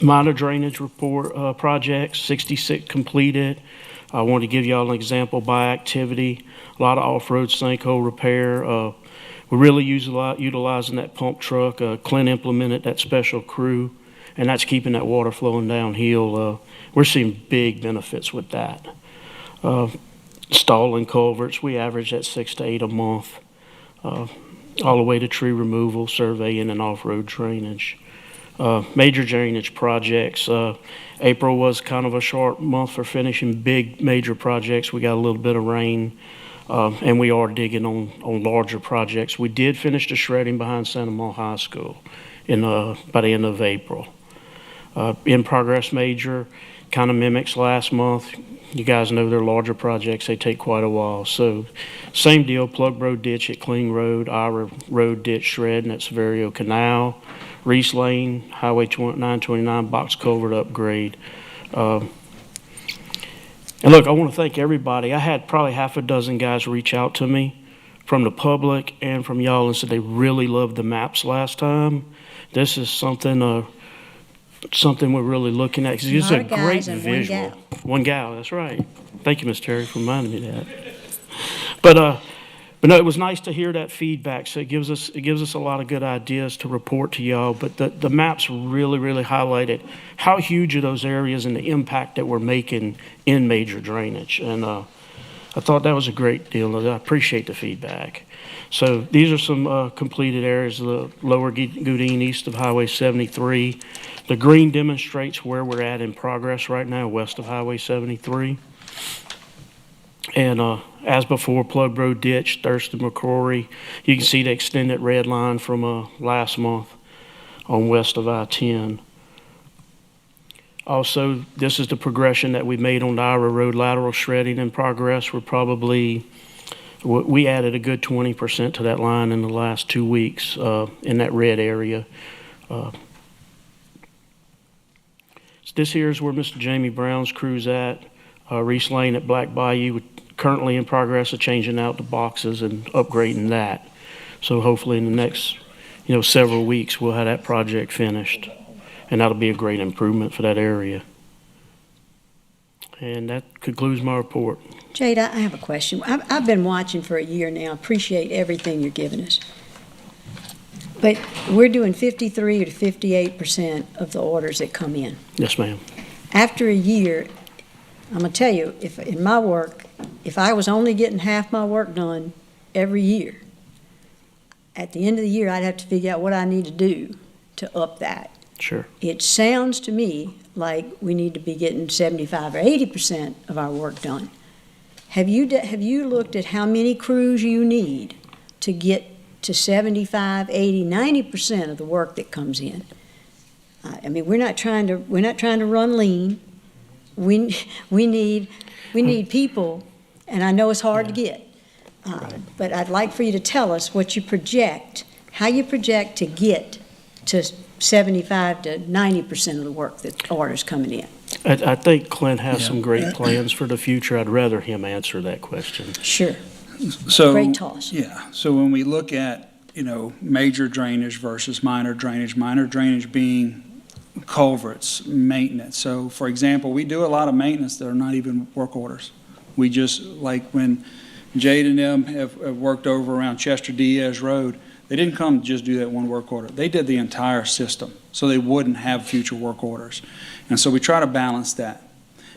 Minor drainage report projects, 66 completed. I want to give y'all an example by activity. A lot of off-road sinkhole repair. We're really utilizing that pump truck. Clint implemented that special crew, and that's keeping that water flowing downhill. We're seeing big benefits with that. Stalling culverts, we average at 6 to 8 a month, all the way to tree removal, surveying, and off-road drainage. Major drainage projects. April was kind of a short month for finishing big major projects. We got a little bit of rain, and we are digging on larger projects. We did finish the shredding behind Santa Monica High School by the end of April. In progress major kind of mimics last month. You guys know they're larger projects. They take quite a while. So same deal, Plug Road ditch at Clean Road, Ira Road ditch shred, and at Severio Canal. Reese Lane, Highway 929 box culvert upgrade. And look, I want to thank everybody. I had probably half a dozen guys reach out to me from the public and from y'all and said they really loved the maps last time. This is something we're really looking at. It's a great visual. One gal, that's right. Thank you, Miss Terry, for reminding me of that. But no, it was nice to hear that feedback. So it gives us a lot of good ideas to report to y'all. But the maps really, really highlighted how huge are those areas and the impact that we're making in major drainage. And I thought that was a great deal. I appreciate the feedback. So these are some completed areas of the lower Goodine east of Highway 73. The green demonstrates where we're at in progress right now west of Highway 73. And as before, Plug Road ditch, Thurston McCrory. You can see the extended red line from last month on west of I-10. Also, this is the progression that we made on the Ira Road lateral shredding in progress. We added a good 20% to that line in the last 2 weeks in that red area. This here is where Mr. Jamie Brown's crew's at. Reese Lane at Black Bayou, currently in progress of changing out the boxes and upgrading that. So hopefully in the next, several weeks, we'll have that project finished. And that'll be a great improvement for that area. And that concludes my report. Jade, I have a question. I've been watching for a year now. I appreciate everything you're giving us. But we're doing 53 to 58% of the orders that come in. Yes, ma'am. after a year, I'm gonna tell you, if, in my work, if I was only getting half my work done every year, at the end of the year, I'd have to figure out what I need to do to up that. Sure. It sounds to me like we need to be getting 75 or 80% of our work done. Have you looked at how many crews you need to get to 75, 80, 90% of the work that comes in? I mean, we're not trying to run lean. We need people, and I know it's hard to get. But I'd like for you to tell us what you project, how you project to get to 75 to 90% of the work that orders coming in. I think Clint has some great plans for the future. I'd rather him answer that question. Sure. So, great toss. Yeah. So when we look at, major drainage versus minor drainage being culverts, maintenance. So, for example, we do a lot of maintenance that are not even work orders. We just, like when Jade and them have worked over around Chester Diaz Road, they didn't come to just do that one work order. They did the entire system, so they wouldn't have future work orders. And so we try to balance that.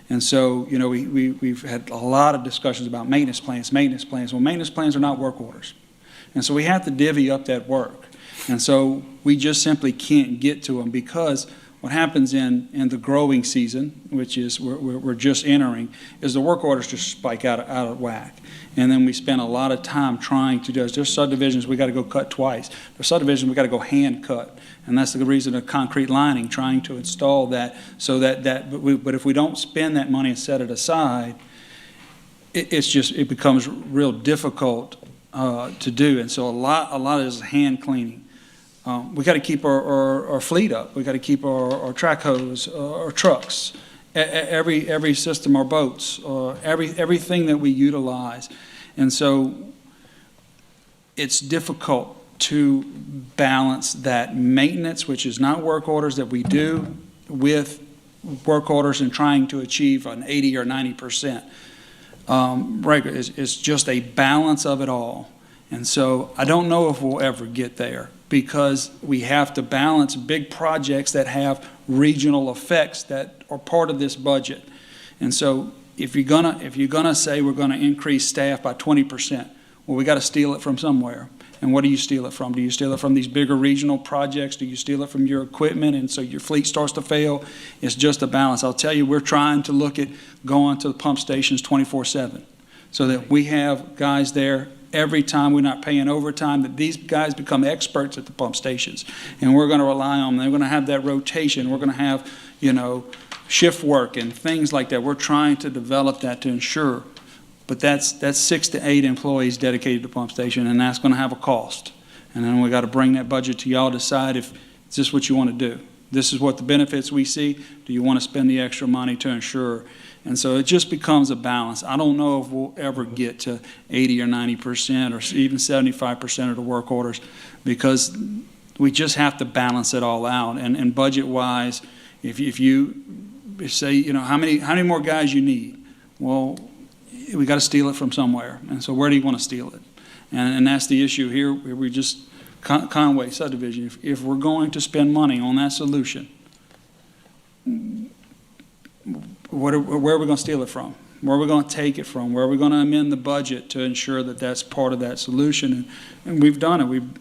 And so, we've had a lot of discussions about maintenance plans. Well, maintenance plans are not work orders. And so we have to divvy up that work. And so we just simply can't get to them, because what happens in the growing season, which is we're just entering, is the work orders just spike out of whack. And then we spend a lot of time trying to do it. There's subdivisions we got to go cut twice. There's subdivisions we got to go hand cut. And that's the reason of concrete lining, trying to install that so but if we don't spend that money and set it aside, it becomes real difficult to do. And so a lot of this is hand cleaning. We got to keep our fleet up. We got to keep our track hose, our trucks, every system, our boats, everything that we utilize. And so it's difficult to balance that maintenance, which is not work orders that we do, with work orders and trying to achieve an 80 or 90%. It's just a balance of it all. And so I don't know if we'll ever get there, because we have to balance big projects that have regional effects that are part of this budget. And so if you're gonna say we're gonna increase staff by 20%, well, we got to steal it from somewhere. And what do you steal it from? Do you steal it from these bigger regional projects? Do you steal it from your equipment, and so your fleet starts to fail? It's just a balance. I'll tell you, we're trying to look at going to the pump stations 24/7, so that we have guys there every time. We're not paying overtime, that these guys become experts at the pump stations, and we're going to rely on them. They're going to have that rotation. We're going to have, shift work and things like that. We're trying to develop that to ensure. But that's 6 to 8 employees dedicated to pump station, and that's going to have a cost. And then we got to bring that budget to y'all, decide if is this what you want to do. This is what the benefits we see. Do you want to spend the extra money to ensure? And so it just becomes a balance. I don't know if we'll ever get to 80 or 90% or even 75% of the work orders, because we just have to balance it all out. And budget-wise, if you say, how many more guys you need? Well, we got to steal it from somewhere. And so where do you want to steal it? And that's the issue here. We just, Conway subdivision, if we're going to spend money on that solution, where are we going to steal it from? Where are we going to take it from? Where are we going to amend the budget to ensure that that's part of that solution? And we've done it. We've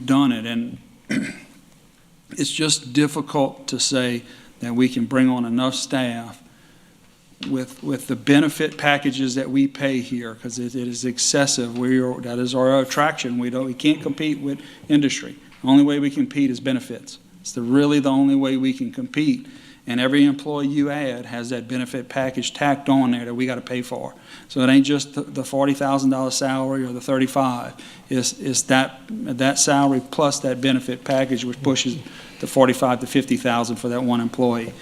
done it. And it's just difficult to say that we can bring on enough staff with the benefit packages that we pay here, because it is excessive. That is our attraction. We can't compete with industry. The only way we compete is benefits. It's really the only way we can compete. And every employee you add has that benefit package tacked on there that we got to pay for. So it ain't just the $40,000 salary or the $35,000. It's that salary plus that benefit package, which pushes the $45,000 to $50,000 for that one employee.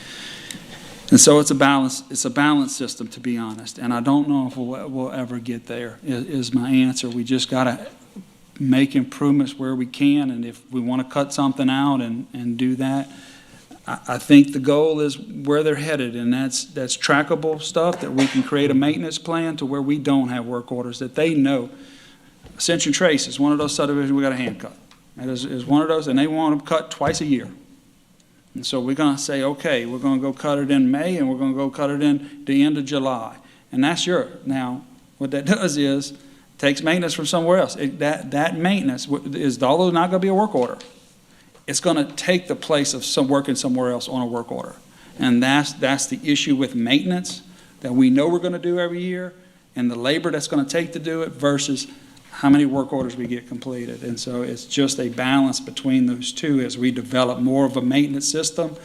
And so it's a balance system, to be honest. And I don't know if we'll ever get there, is my answer. We just got to make improvements where we can. And if we want to cut something out and do that, I think the goal is where they're headed. And that's trackable stuff, that we can create a maintenance plan to where we don't have work orders, that they know. Ascension Trace is one of those subdivisions we got a hand cut. It is one of those, and they want them cut twice a year. And so we're going to say, okay, we're going to go cut it in May, and we're going to go cut it in the end of July. And that's now, what that does is, takes maintenance from somewhere else. That maintenance is, although not going to be a work order, it's going to take the place of working somewhere else on a work order. And that's the issue with maintenance that we know we're going to do every year, and the labor that's going to take to do it versus how many work orders we get completed. And so it's just a balance between those two as we develop more of a maintenance system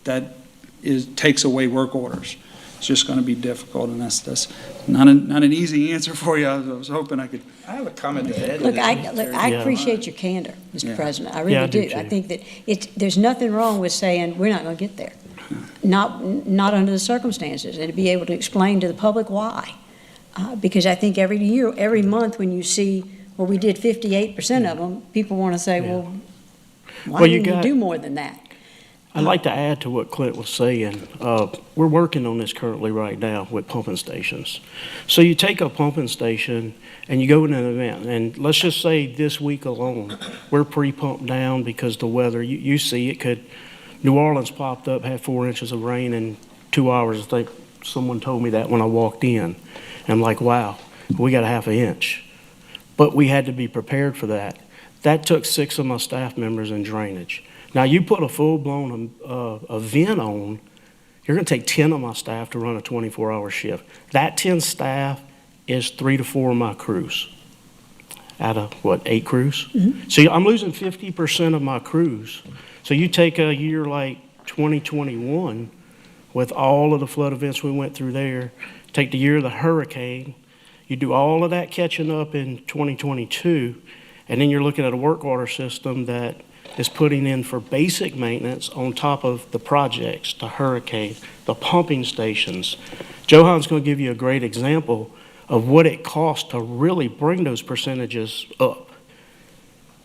that takes away work orders. It's just going to be difficult, and that's not an easy answer for you. I was hoping I could. I have a comment to add. Look, I appreciate your candor, Mr. President. I really I do do. I too. think that there's nothing wrong with saying, we're not going to get there. Not under the circumstances, and to be able to explain to the public why. Because I think every year, every month, when you see, well, we did 58% of them, people want to say, well, why didn't you do more than that? I'd like to add to what Clint was saying. We're working on this currently right now with pumping stations. So you take a pumping station and you go in an event, and let's just say this week alone, we're pre-pumped down because the weather, you see it could, New Orleans popped up, had 4 inches of rain in 2 hours. I think someone told me that when I walked in. And I'm like, wow, we got a half an inch. But we had to be prepared for that. That took 6 of my staff members in drainage. Now, you put a full-blown event on, you're going to take 10 of my staff to run a 24-hour shift. That 10 staff is 3 to 4 of my crews out of, 8 crews? Mm-hmm. So I'm losing 50% of my crews. So you take a year like 2021 with all of the flood events we went through there, take the year of the hurricane, you do all of that catching up in 2022, and then you're looking at a work order system that is putting in for basic maintenance on top of the projects, the hurricane, the pumping stations. Johan's going to give you a great example of what it costs to really bring those percentages up.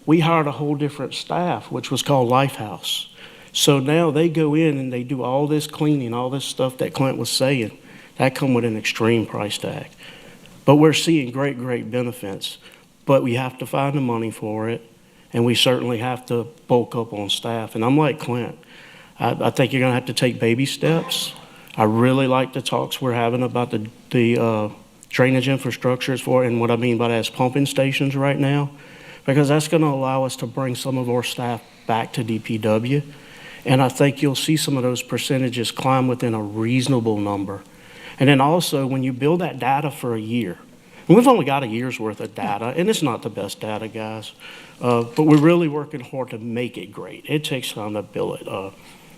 We hired a whole different staff, which was called Lifehouse. So now they go in and they do all this cleaning, all this stuff that Clint was saying. That come with an extreme price tag. But we're seeing great, great benefits. But we have to find the money for it, and we certainly have to bulk up on staff. And I'm like Clint. I think you're going to have to take baby steps. I really like the talks we're having about the drainage infrastructure and what I mean by that is pumping stations right now, because that's going to allow us to bring some of our staff back to DPW. And I think you'll see some of those percentages climb within a reasonable number. And then also, when you build that data for a year, and we've only got a year's worth of data, and it's not the best data, guys, but we're really working hard to make it great. It takes time to build it.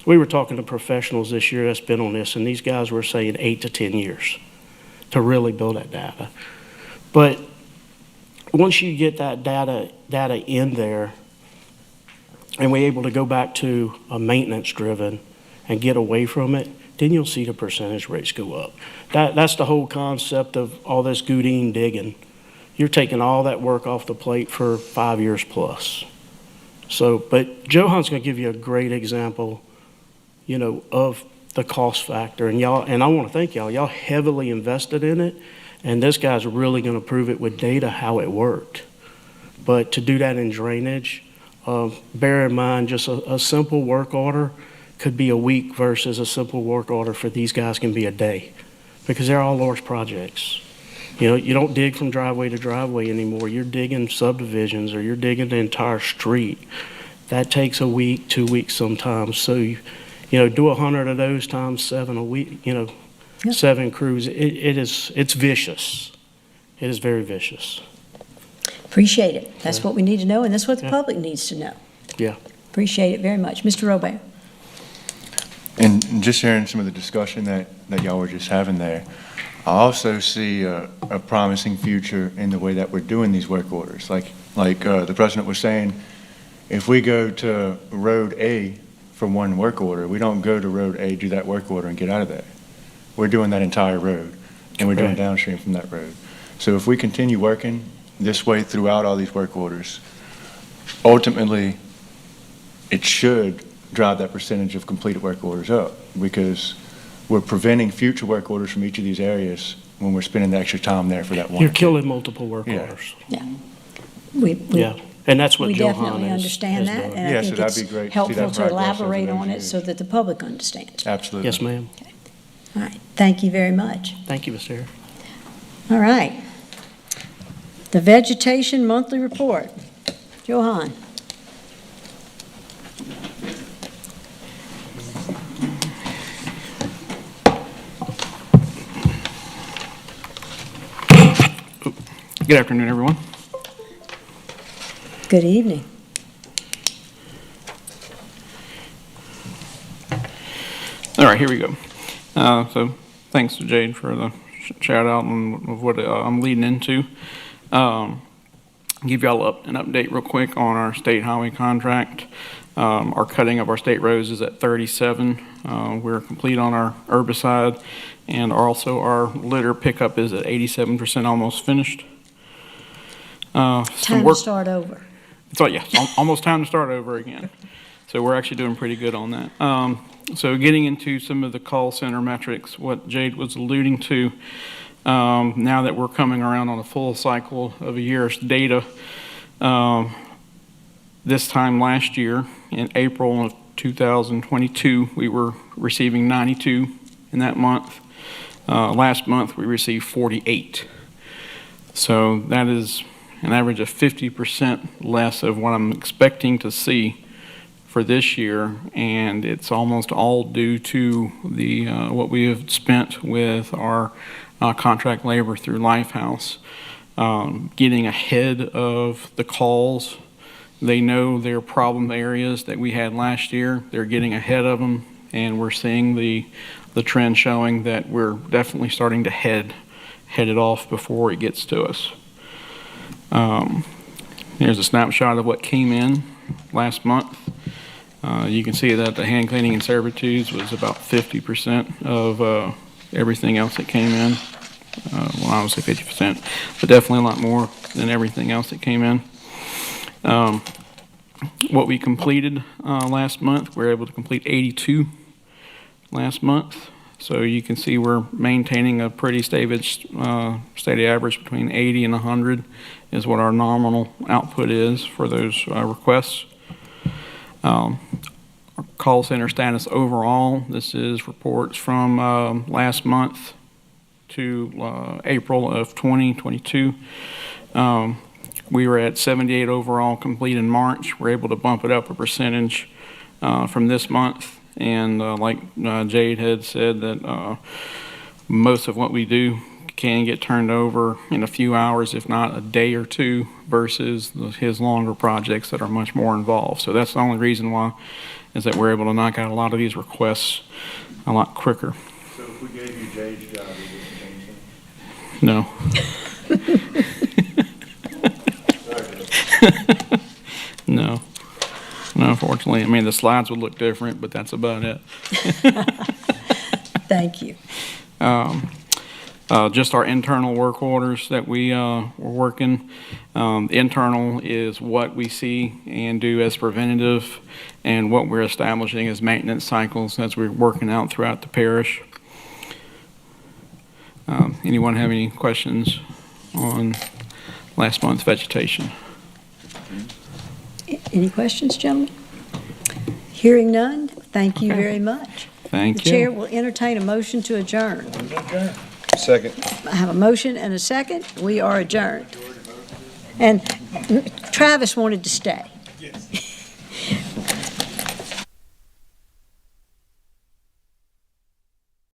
We were talking to professionals this year that's been on this, and these guys were saying 8 to 10 years to really build that data. But once you get that data in there, and we're able to go back to a maintenance-driven and get away from it, then you'll see the percentage rates go up. That's the whole concept of all this Goudin digging. You're taking all that work off the plate for 5 years plus. So, but Johan's going to give you a great example, of the cost factor. And y'all, and I want to thank y'all. Y'all heavily invested in it, and this guy's really going to prove it with data how it worked. But to do that in drainage, bear in mind just a simple work order could be a week versus a simple work order for these guys can be a day, because they're all large projects. You don't dig from driveway to driveway anymore. You're digging subdivisions, or you're digging the entire street. That takes a week, 2 weeks sometimes. So, do 100 of those times 7 a week, 7 crews. It's vicious. It is very vicious. Appreciate it. That's what we need to know, and that's what the public needs to know. Yeah. Appreciate it very much. Mr. Robert. And just hearing some of the discussion that y'all were just having there, I also see a promising future in the way that we're doing these work orders. Like the president was saying, if we go to road A for one work order, we don't go to road A, do that work order, and get out of there. We're doing that entire road, and we're doing downstream from that road. So if we continue working this way throughout all these work orders, ultimately, it should drive that percentage of completed work orders up, because we're preventing future work orders from each of these areas when we're spending the extra time there for that one. You're killing multiple work orders. Yeah. And that's what We Johan definitely has understand that, done. and I Yes, think that'd be it's great to see helpful that to progress over elaborate those on it years. so that the public understands. Absolutely. Yes, ma'am. All right, thank you very much. Thank you, Mr. Harris. All right. The Vegetation Monthly Report. Johan. Good afternoon, everyone. Good evening. All right, here we go. So thanks to Jade for the shout out of what I'm leading into. Give y'all an update real quick on our state highway contract. Our cutting of our state roads is at 37. We're complete on our herbicide, and also our litter pickup is at 87%, almost finished. Time to start over. So yeah, almost time to start over again. So we're actually doing pretty good on that. So getting into some of the call center metrics, what Jade was alluding to, now that we're coming around on a full cycle of a year's data, this time last year, in April of 2022, we were receiving 92 in that month. Last month, we received 48. So that is an average of 50% less of what I'm expecting to see for this year, and it's almost all due to the what we have spent with our contract labor through Lifehouse. Getting ahead of the calls. They know their problem areas that we had last year. They're getting ahead of them, and we're seeing the trend showing that we're definitely starting to head it off before it gets to us. Here's a snapshot of what came in last month. You can see that the hand cleaning and servitudes was about 50% of everything else that came in. Well, I would say 50%, but definitely a lot more than everything else that came in. What we completed last month, we were able to complete 82 last month. So you can see we're maintaining a pretty steady average between 80 and 100 is what our nominal output is for those requests. Our call center status overall, this is reports from last month to April of 2022. We were at 78 overall complete in March. We're able to bump it up a percentage from this month. And like Jade had said, that most of what we do can get turned over in a few hours, if not a day or two, versus his longer projects that are much more involved. So that's the only reason why, is that we're able to knock out a lot of these requests a lot quicker. So if we gave you Jade's job, it wouldn't change things? No. No, unfortunately. I mean, the slides would look different, but that's about it. Thank you. Just our internal work orders that we're working. Internal is what we see and do as preventative, and what we're establishing as maintenance cycles as we're working out throughout the parish. Anyone have any questions on last month's vegetation? Any questions, gentlemen? Hearing none, thank you very much. Thank you. The chair will entertain a motion to adjourn. Second. I have a motion and a second. We are adjourned. And Travis wanted to stay.